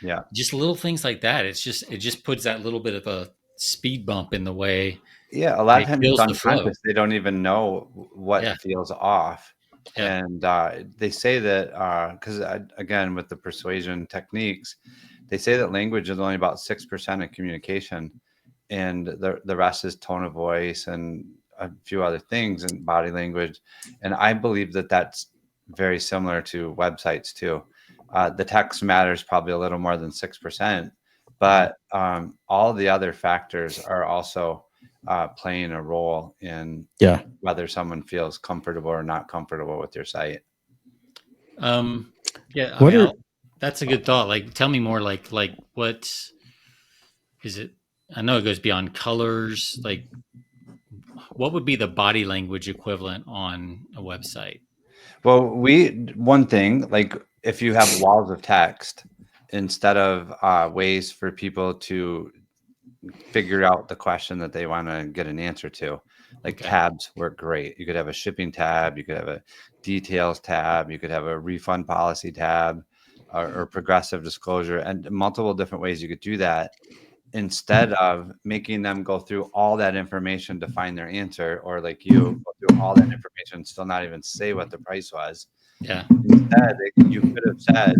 Yeah. Just little things like that. It just puts that little bit of a speed bump in the way. Yeah, a lot of times it's unconscious. They don't even know what feels off. Yeah. And they say that because again, with the persuasion techniques, they say that language is only about 6% of communication, and the rest is tone of voice and a few other things and body language. And I believe that that's very similar to websites too. The text matters probably a little more than 6%, but all the other factors are also playing a role in whether someone feels comfortable or not comfortable with your site. Yeah, that's a good thought. Like, tell me more. Like what is it? I know it goes beyond colors. Like, what would be the body language equivalent on a website? Well, one thing, like if you have walls of text instead of ways for people to figure out the question that they want to get an answer to, like tabs work great. You could have a shipping tab, you could have a details tab, you could have a refund policy tab, or progressive disclosure, and multiple different ways you could do that, instead of making them go through all that information to find their answer, or like you go through all that information and still not even say what the price was. Yeah. Instead, you could have said,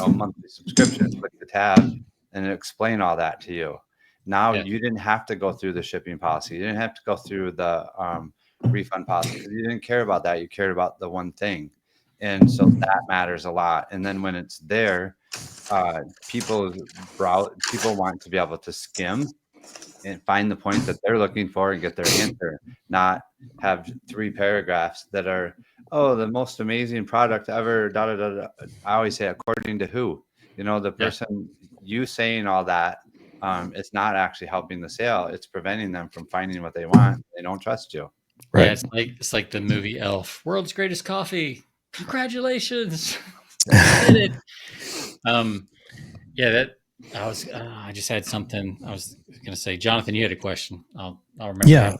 monthly subscription, click the tab, and explain all that to you. Now you didn't have to go through the shipping policy. You didn't have to go through the refund policy, because you didn't care about that. You cared about the one thing. And so that matters a lot. And then when it's there, people want to be able to skim and find the point that they're looking for and get their answer, not have 3 paragraphs that are, the most amazing product ever, da, da, da, da. I always say, according to who? The person, you saying all that, it's not actually helping the sale. It's preventing them from finding what they want. They don't trust you. Right. Yeah, it's like the movie Elf, world's greatest coffee. Congratulations. You did it. I just had something I was going to say. Jonathan, you had a question. I'll remember. Yeah.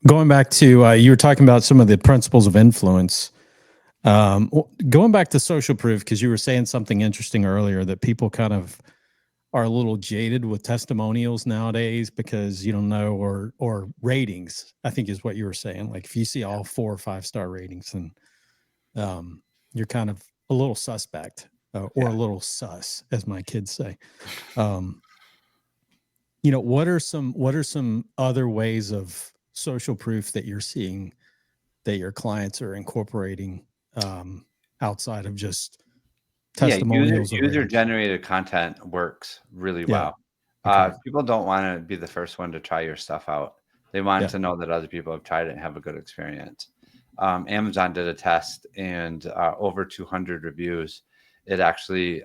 Going back to, you were talking about some of the principles of influence. Going back to social proof, because you were saying something interesting earlier, that people kind of are a little jaded with testimonials nowadays because you don't know, or ratings, I think is what you were saying. Like if you see all 4 or 5-star ratings, then you're kind of a little suspect, or a little sus, as my kids say. What are some other ways of social proof that you're seeing that your clients are incorporating outside of just testimonials? User-generated content works really well. People don't want to be the first one to try your stuff out. They want to know that other people have tried it and have a good experience. Amazon did a test, and over 200 reviews, it actually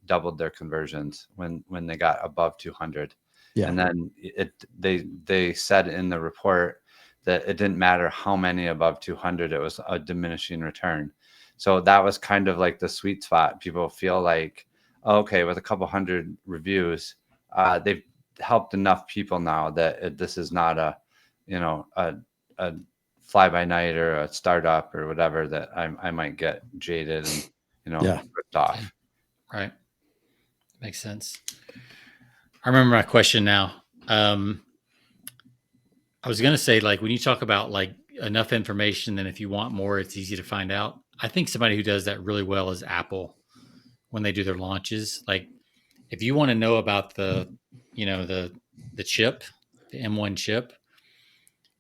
doubled their conversions when they got above 200. And then they said in the report that it didn't matter how many above 200, it was a diminishing return. So that was kind of like the sweet spot. People feel like, okay, with a couple hundred reviews, they've helped enough people now that this is not a fly by night or a startup or whatever that I might get jaded and ripped off. Right. Makes sense. I remember my question now. I was going to say, like, when you talk about like enough information, and if you want more, it's easy to find out. I think somebody who does that really well is Apple when they do their launches. Like, if you want to know about the chip, the M1 chip,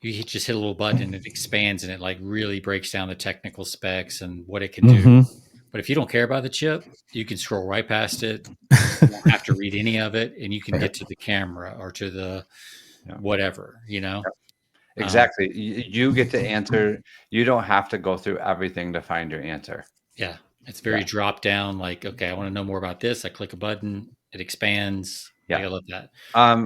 you just hit a little button and it expands, and it like really breaks down the technical specs and what it can do. But if you don't care about the chip, you can scroll right past it. You don't have to read any of it, and you can get to the camera or to the whatever, Exactly. You get to answer. You don't have to go through everything to find your answer. Yeah. It's very drop down. Like, okay, I want to know more about this. I click a button, it expands. Yeah. I love that.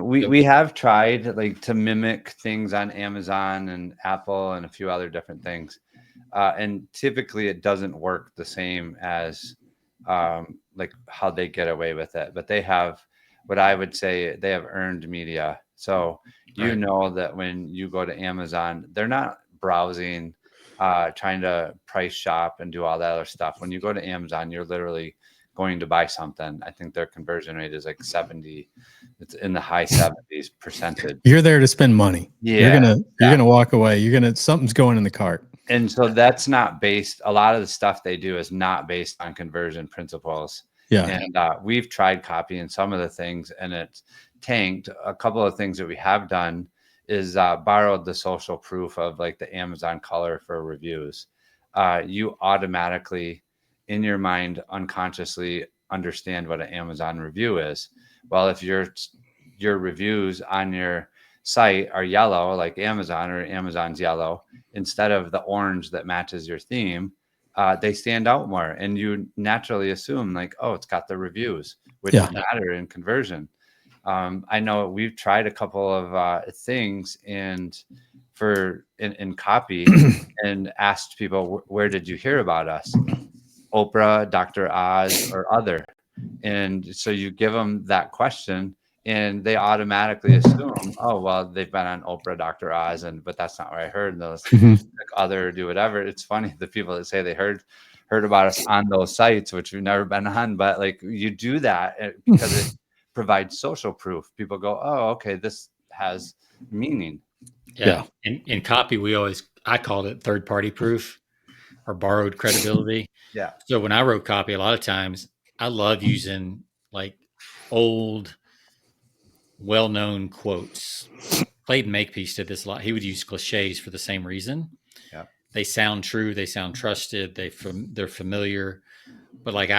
We have tried like to mimic things on Amazon and Apple and a few other different things. And typically it doesn't work the same as like how they get away with it. But they have what I would say they have earned media. So you know that when you go to Amazon, they're not browsing, trying to price shop and do all that other stuff. When you go to Amazon, you're literally going to buy something. I think their conversion rate is like 70. It's in the high 70s percentage. You're there to spend money. Yeah. You're gonna walk away. Something's going in the cart. And so that's not based. A lot of the stuff they do is not based on conversion principles. Yeah. And we've tried copying some of the things and it's tanked. A couple of things that we have done is borrowed the social proof of like the Amazon color for reviews. You automatically in your mind unconsciously understand what an Amazon review is. Well, if your reviews on your site are yellow, like Amazon or Amazon's yellow, instead of the orange that matches your theme, they stand out more. And you naturally assume like, oh, it's got the reviews, which matter in conversion. I know we've tried a couple of things and in copy and asked people, where did you hear about us? Oprah, Dr. Oz, or other. And so you give them that question and they automatically assume, oh, well, they've been on Oprah, Dr. Oz, but that's not what I heard. And those like other do whatever. It's funny, the people that say they heard about us on those sites, which we've never been on, but like you do that because it provides social proof. People go, oh, okay, this has meaning. Yeah. In copy, I called it third-party proof or borrowed credibility. Yeah. So when I wrote copy, a lot of times I love using like old, well-known quotes. Clayton Makepeace did this a lot. He would use cliches for the same reason. Yeah. They sound true. They sound trusted. They're familiar. But like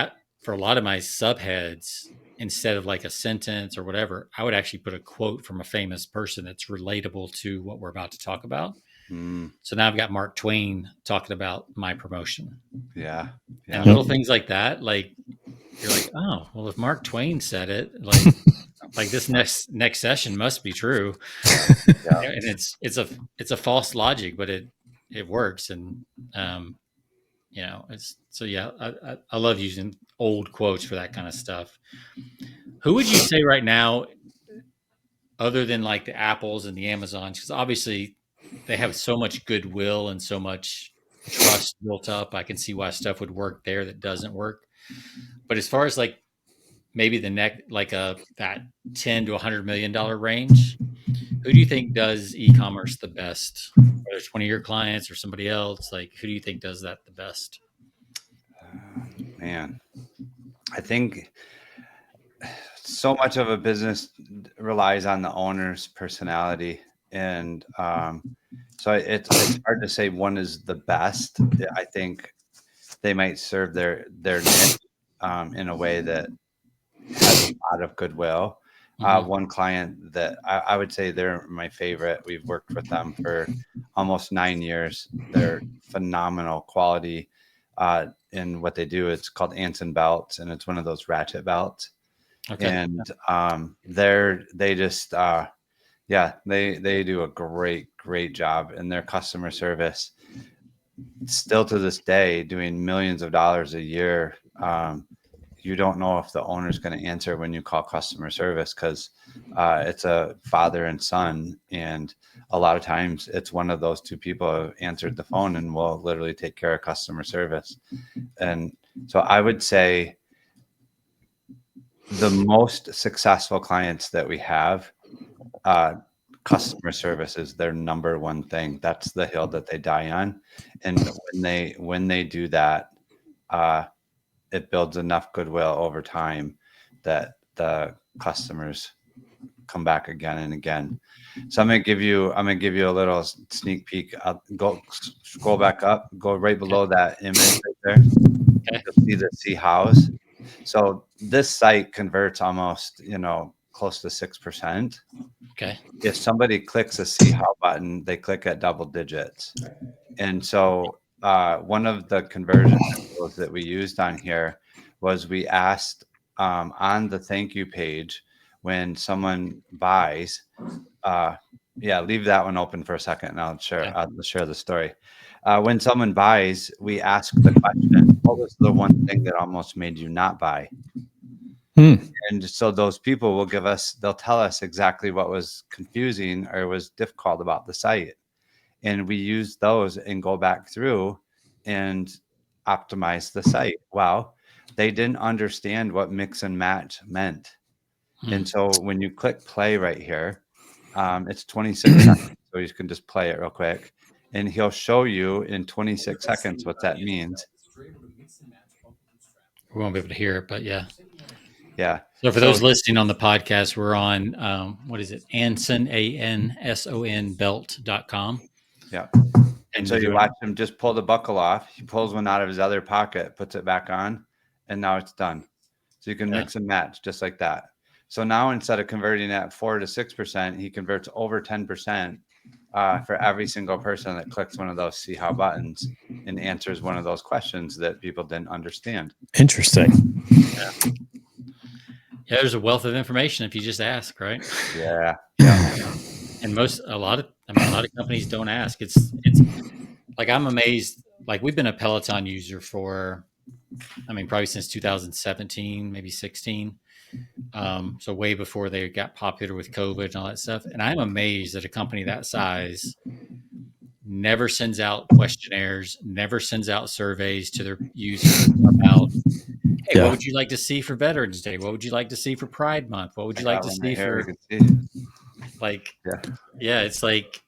for a lot of my subheads, instead of like a sentence or whatever, I would actually put a quote from a famous person that's relatable to what we're about to talk about. So now I've got Mark Twain talking about my promotion. Yeah. And little things like that, like you're like, oh, well, if Mark Twain said it, like this next session must be true. And it's a false logic, but it works. And I love using old quotes for that kind of stuff. Who would you say right now, other than like the Apples and the Amazons, because obviously they have so much goodwill and so much trust built up. I can see why stuff would work there that doesn't work. But as far as like maybe that $10 to $100 million range, who do you think does e-commerce the best? Whether it's one of your clients or somebody else, like who do you think does that the best? Man, I think so much of a business relies on the owner's personality. And so it's hard to say one is the best. I think they might serve their niche in a way that has a lot of goodwill. One client that I would say they're my favorite. We've worked with them for almost 9 years. They're phenomenal quality in what they do. It's called Anson belts, and it's one of those ratchet belts. Okay. And they do a great job in their customer service. Still to this day, doing millions of dollars a year. You don't know if the owner's going to answer when you call customer service because it's a father and son. And a lot of times it's one of those two people who answered the phone and will literally take care of customer service. And so I would say the most successful clients that we have, customer service is their number one thing. That's the hill that they die on. And when they do that, it builds enough goodwill over time that the customers come back again and again. So I'm gonna give you a little sneak peek. I'll scroll back up, go right below that image right there. Okay. You'll see the see hows. So this site converts almost, close to 6%. Okay. If somebody clicks a see how button, they click at double digits. And so one of the conversion tools that we used on here was we asked on the thank you page when someone buys, leave that one open for a second and I'll share the story. When someone buys, we ask the question, what was the one thing that almost made you not buy? And so those people they'll tell us exactly what was confusing or was difficult about the site. And we use those and go back through and optimize the site. Wow, they didn't understand what mix and match meant. And so when you click play right here, it's 26 seconds. So you can just play it real quick. And he'll show you in 26 seconds what that means. We won't be able to hear it, but yeah. Yeah. So for those listening on the podcast, we're on, what is it? Anson, ANSON belt.com. Yeah. And so you watch him just pull the buckle off. He pulls one out of his other pocket, puts it back on, and now it's done. So you can mix and match just like that. So now instead of converting at 4 to 6%, he converts over 10% for every single person that clicks one of those see how buttons and answers one of those questions that people didn't understand. Interesting. Yeah, there's a wealth of information if you just ask, right? Yeah. And a lot of companies don't ask. It's like, I'm amazed. Like, we've been a Peloton user for, probably since 2017, maybe 16. So way before they got popular with COVID and all that stuff. And I'm amazed that a company that size never sends out questionnaires, never sends out surveys to their users about, hey, what would you like to see for Veterans Day? What would you like to see for Pride Month? What would you like to see for, it's like,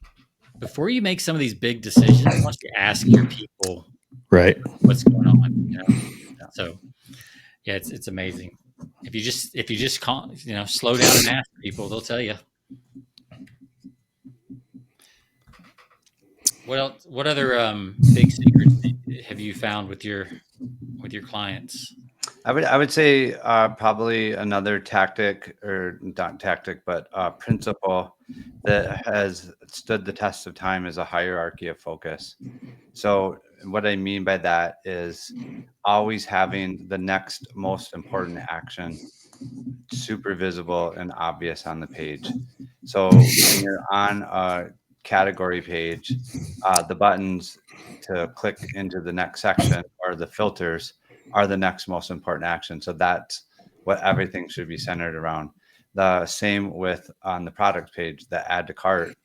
before you make some of these big decisions, why don't you ask your people, right, what's going on? So, yeah, it's amazing. If you just call, slow down and ask people, they'll tell you. What else? What other big secrets have you found with your clients? I would say probably another tactic, or not tactic, but principle that has stood the test of time is a hierarchy of focus. So what I mean by that is always having the next most important action super visible and obvious on the page. So when you're on a category page, the buttons to click into the next section or the filters are the next most important action. So that's what everything should be centered around. The same with on the product page, the add to cart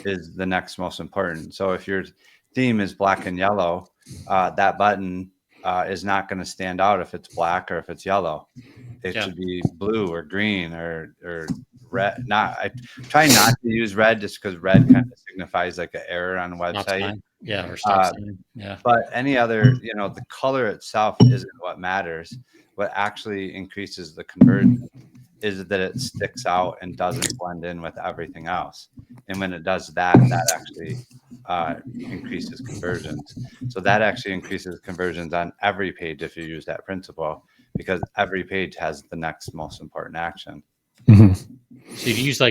is the next most important. So if your theme is black and yellow, that button is not going to stand out if it's black or if it's yellow. It should be blue or green or red. I try not to use red just because red kind of signifies like an error on a website. Or stop sign. Yeah. But any other, the color itself isn't what matters. What actually increases the conversion is that it sticks out and doesn't blend in with everything else. And when it does that actually increases conversions. So that actually increases conversions on every page if you use that principle, because every page has the next most important action. Mm-hmm. So you use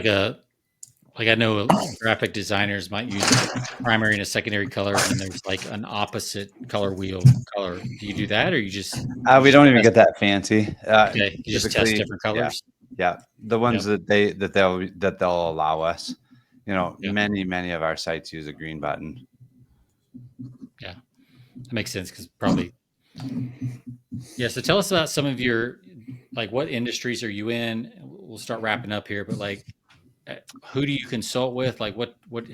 I know graphic designers might use a primary and a secondary color, and there's like an opposite color wheel color. Do you do that, or you just? We don't even get that fancy. Okay, you just test different colors. Yeah, the ones that they'll allow us. Many of our sites use a green button. Yeah, that makes sense because probably. Yeah, so tell us about some of your, what industries are you in? We'll start wrapping up here, but who do you consult with?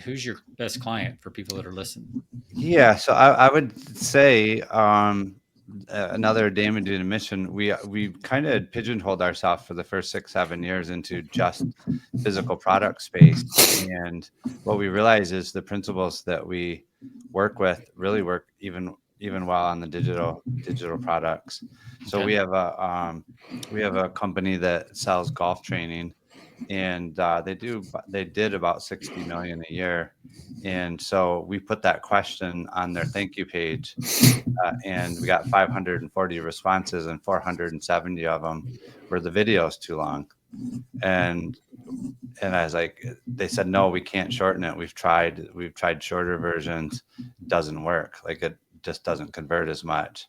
Who's your best client for people that are listening? Yeah, so I would say another damaging admission. We kind of pigeonholed ourselves for the first 6-7 years into just physical product space, and what we realize is the principles that we work with really work even while on the digital products. So we have a company that sells golf training, and they did about 60 million a year. And so we put that question on their thank you page, and we got 540 responses, and 470 of them were the videos too long. And I was like, they said, no, we can't shorten it. We've tried shorter versions. It doesn't work. Like, it just doesn't convert as much.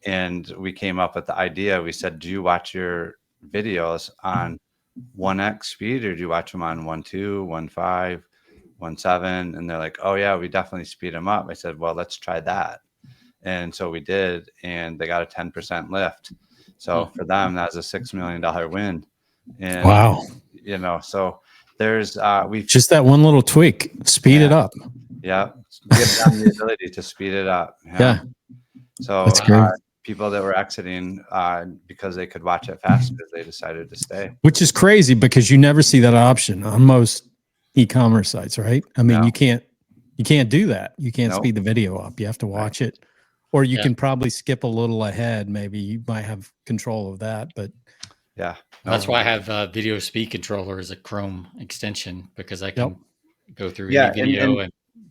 And we came up with the idea. We said, do you watch your videos on 1x speed, or do you watch them on 1.2, 1.5, 1.7? And they're like, oh yeah, we definitely speed them up. I said, well, let's try that. And so we did, and they got a 10% lift. So for them, that was a $6 million win. And wow, so there's we've just that one little tweak, speed it up. Yeah, give them the ability to speed it up. Yeah. So that's great. People that were exiting because they could watch it faster, they decided to stay. Which is crazy, because you never see that option on most e-commerce sites, right? I mean, you can't do that. You can't speed the video up. You have to watch it, or you can probably skip a little ahead. Maybe you might have control of that, but that's why I have video speed controller as a Chrome extension, because I can go through any video.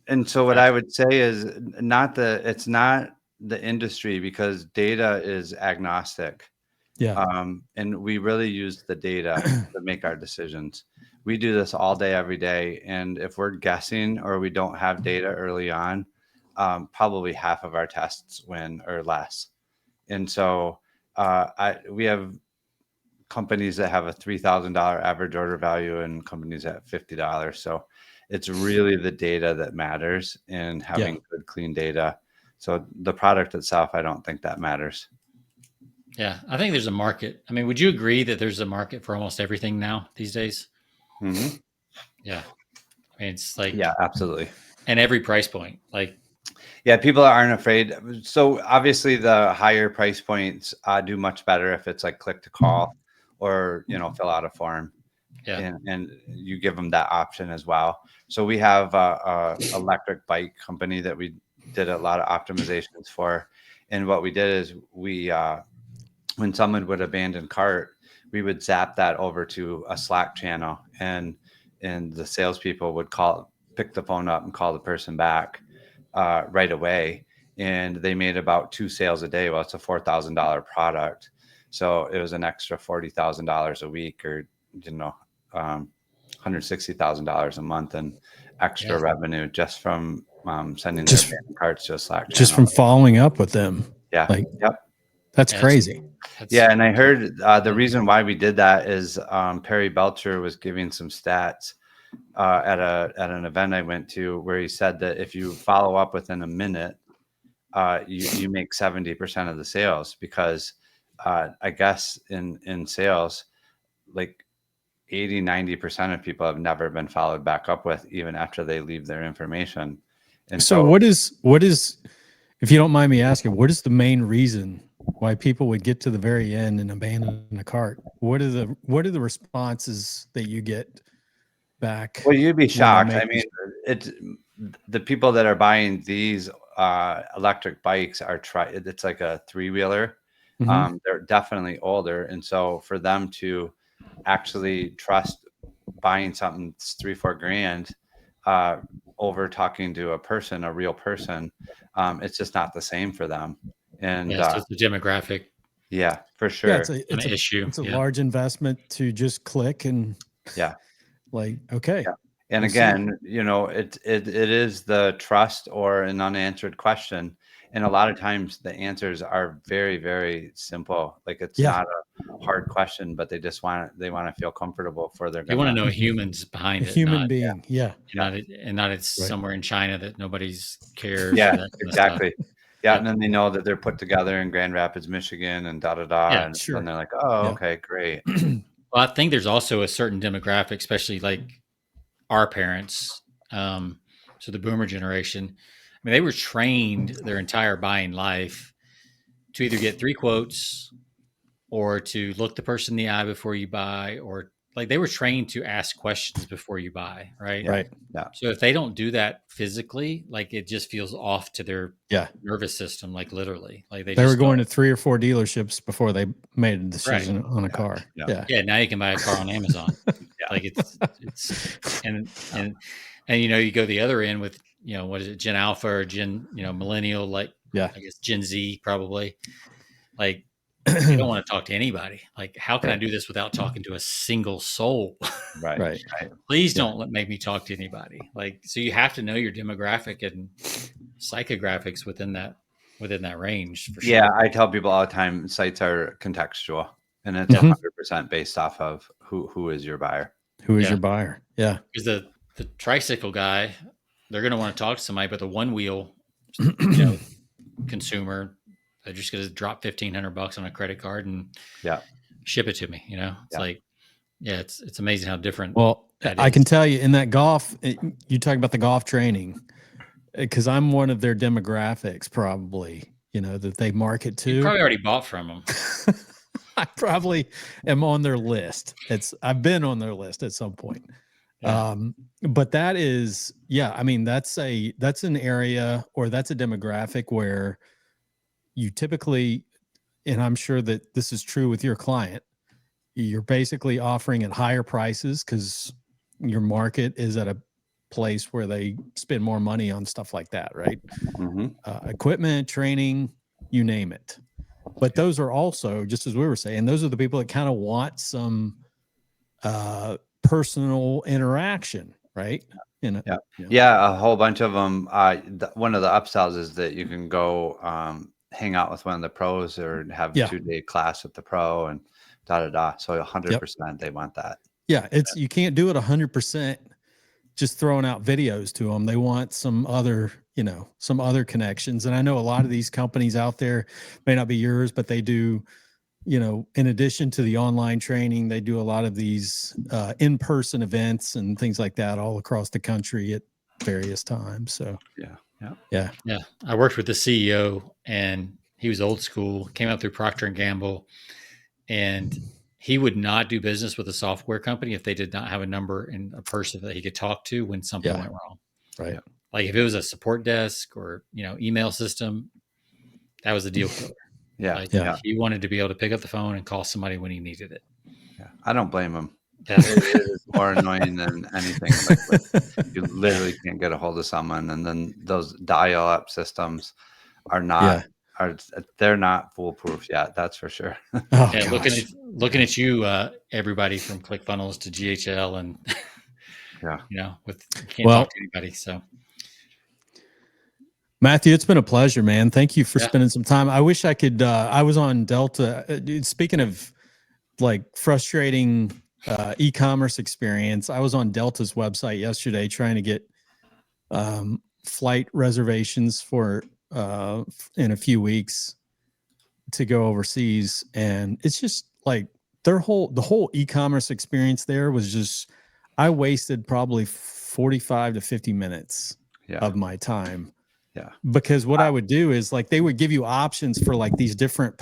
And so what I would say is it's not the industry, because data is agnostic. And we really use the data to make our decisions. We do this all day, every day. And if we're guessing, or we don't have data early on, probably half of our tests win or less. And so we have companies that have a $3,000 average order value, and companies at $50. So it's really the data that matters, and having good, clean data. So the product itself, I don't think that matters. Yeah, I think there's a market. I mean, would you agree that there's a market for almost everything now these days? Mm-hmm. Yeah. I mean, it's like, absolutely. And every price point, like, people aren't afraid. So obviously the higher price points do much better if it's like click to call, or, fill out a form. And you give them that option as well. So we have a electric bike company that we did a lot of optimizations for. And what we did is when someone would abandon cart, we would zap that over to a Slack channel, and the salespeople would pick the phone up and call the person back right away. And they made about 2 sales a day. Well, it's a $4,000 product. So it was an extra $40,000 a week, or, $160,000 a month in extra revenue just from sending their abandoned carts to a Slack channel. Just from following up with them. That's crazy. And I heard the reason why we did that is Perry Belcher was giving some stats at an event I went to, where he said that if you follow up within a minute, you make 70% of the sales, because I guess in sales, like 80-90% of people have never been followed back up with, even after they leave their information. And so what is, if you don't mind me asking, what is the main reason why people would get to the very end and abandon a cart? What are the responses that you get back? Well, you'd be shocked. I mean, it's the people that are buying these electric bikes it's like a 3-wheeler. They're definitely older. And so for them to actually trust buying something that's $3,000-4,000 over talking to a real person, it's just not the same for them. And so it's the demographic. Yeah, for sure. It's an issue. It's a large investment to just click and okay. And again, it is the trust or an unanswered question. And a lot of times the answers are very, very simple. Like, it's not a hard question, but they just want to feel comfortable for their. They want to know humans behind it, human being. Not it's somewhere in China that nobody's cares. Exactly. And then they know that they're put together in Grand Rapids, Michigan, and and they're like, oh, okay, great. Well, I think there's also a certain demographic, especially like our parents, so the boomer generation. I mean, they were trained their entire buying life to either get 3 quotes, or to look the person in the eye before you buy, or like they were trained to ask questions before you buy, right? Right. Yeah. So if they don't do that physically, like, it just feels off to their nervous system, like literally. Like they were going to 3 or 4 dealerships before they made a decision on a car. Yeah. Now you can buy a car on Amazon. Like it's and you go the other end with, what is it, Gen Alpha or Gen, millennial, like I guess Gen Z probably. Like You don't want to talk to anybody. Like, how can I do this without talking to a single soul? Right. Please don't make me talk to anybody. Like, so you have to know your demographic and psychographics within that range for sure. Yeah, I tell people all the time, sites are contextual, and it's 100% based off of who is your buyer. Who is your buyer? Yeah, because the tricycle guy, they're going to want to talk to somebody, but the one wheel, consumer, they're just going to drop $1,500 on a credit card and ship it to me. It's like, it's amazing how different. Well, I can tell you in that golf, you talk about the golf training, because I'm one of their demographics, probably, that they market to. You probably already bought from them. I probably am on their list. I've been on their list at some point. Yeah. But that is, I mean, that's an area, or that's a demographic where you typically, and I'm sure that this is true with your client, you're basically offering at higher prices because your market is at a place where they spend more money on stuff like that, right? Equipment, training, you name it. But those are also, just as we were saying, those are the people that kind of want some personal interaction, right? A whole bunch of them. One of the upsells is that you can go hang out with one of the pros, or have a 2-day class with the pro, and So 100% they want that. Yeah, you can't do it 100% just throwing out videos to them. They want some other, some other connections. And I know a lot of these companies out there, may not be yours, but they do, in addition to the online training, they do a lot of these in-person events and things like that all across the country at various times. So yeah. I worked with the CEO, and he was old school, came up through Procter and Gamble, and he would not do business with a software company if they did not have a number and a person that he could talk to when something went wrong. Right. Like if it was a support desk or, email system, that was a deal killer. He wanted to be able to pick up the phone and call somebody when he needed it. Yeah. I don't blame him. It is more annoying than anything. Like, you literally can't get a hold of someone, and then those dial-up systems are not. They're not foolproof yet. That's for sure. Looking at you, everybody from ClickFunnels to GHL, and can't talk to anybody. So, Matthew, it's been a pleasure, man. Thank you for spending some time. I wish I could. I was on Delta. Speaking of like frustrating e-commerce experience, I was on Delta's website yesterday trying to get flight reservations for in a few weeks to go overseas, and it's just like the whole e-commerce experience there was just, I wasted probably 45 to 50 minutes of my time. Because what I would do is, like, they would give you options for like these different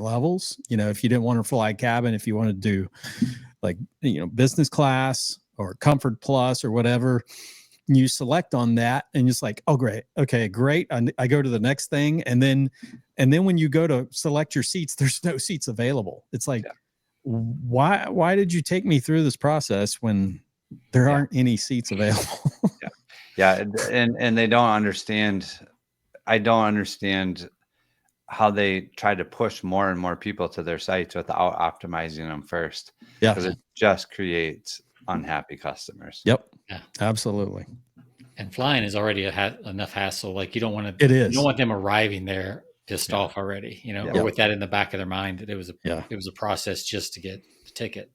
levels. If you didn't want to fly cabin, if you wanted to do like business class or comfort plus or whatever, you select on that, and it's like, oh, great. Okay, great. I go to the next thing. And then when you go to select your seats, there's no seats available. It's like, why did you take me through this process when there aren't any seats available? And they don't understand. I don't understand how they try to push more and more people to their sites without optimizing them first. Because it just creates unhappy customers. Yep. Yeah, absolutely. And flying is already enough hassle. Like, you don't want to. You don't want them arriving there pissed off already. Or with that in the back of their mind that it was a process just to get the ticket.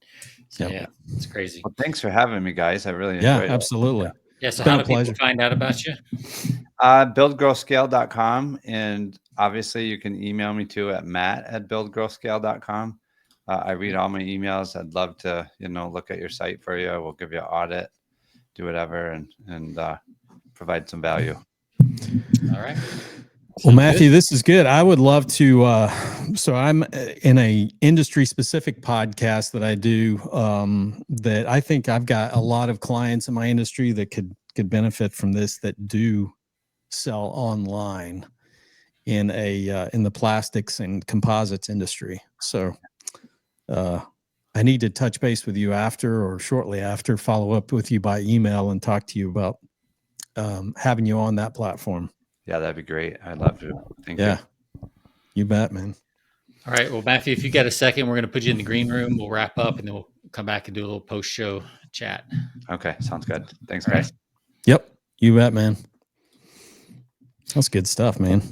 So it's crazy. Well, thanks for having me, guys. I really enjoyed it. Absolutely. Yeah. So how do people find out about you? BuildGrowScale.com, and obviously you can email me too at matt@buildgrowscale.com. I read all my emails. I'd love to, look at your site for you. We'll give you an audit, do whatever, and provide some value. All right. Well, Matthew, this is good. I would love to. So I'm in a industry specific podcast that I do. That I think I've got a lot of clients in my industry that could benefit from this, that do sell online in the plastics and composites industry. So I need to touch base with you after, or shortly after, follow up with you by email and talk to you about having you on that platform. Yeah, that'd be great. I'd love to. Thank you. You bet, man. All right. Well, Matthew, if you got a second, we're going to put you in the green room. We'll wrap up and then we'll come back and do a little post-show chat. Okay. Sounds good. Thanks, All guys. right. Yep. You bet, man. That's good stuff, man.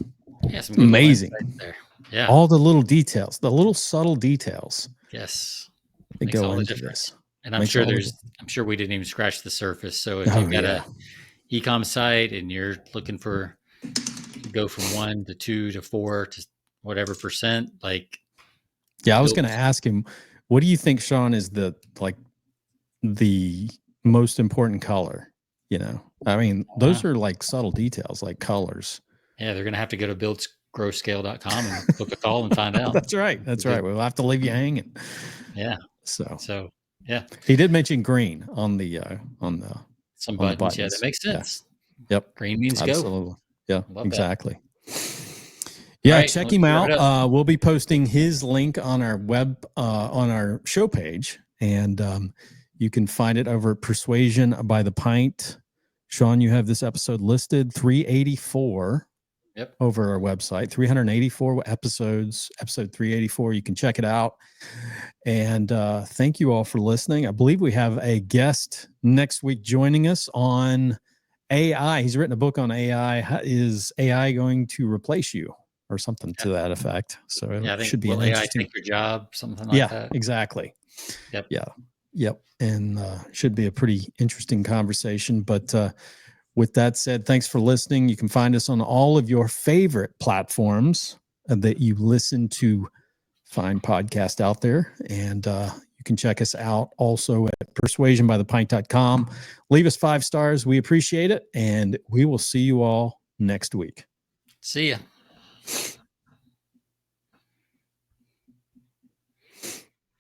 Yeah, some good amazing there. Yeah. All the little details, the little subtle details. Yes. That Makes go all the into difference. this. And I'm sure we didn't even scratch the surface. So if you've got a e-com site and you're looking for go from 1 to 2 to 4 to whatever percent, like, yeah, I was going to ask him, what do you think, Sean, is the most important color? You know, I mean, those are like subtle details, like colors. Yeah, they're going to have to go to buildgrowscale.com and book a call and find out. That's right. That's right. We'll have to leave you hanging. Yeah. So yeah, he did mention green on the some on buttons. Yeah, that makes sense. Yeah. Yep. Green means absolutely. Go. Yeah, exactly. Yeah, right, check him out. We'll be posting his link on our web on our show page, and you can find it over at Persuasion by the Pint. Sean, you have this episode listed 384. Yep. Over our website, 384 episodes, episode 384. You can check it out. And thank you all for listening. I believe we have a guest next week joining us on AI. He's written a book on AI. Is AI going to replace you, or something to that effect? So it should be an interesting. AI take your job, something like that. Yeah, exactly. Yep. Yeah. Yep. And should be a pretty interesting conversation. But with that said, thanks for listening. You can find us on all of your favorite platforms that you listen to find podcast out there. And you can check us out also at persuasionbythepint.com. Leave us 5 stars. We appreciate it. And we will see you all next week. See ya.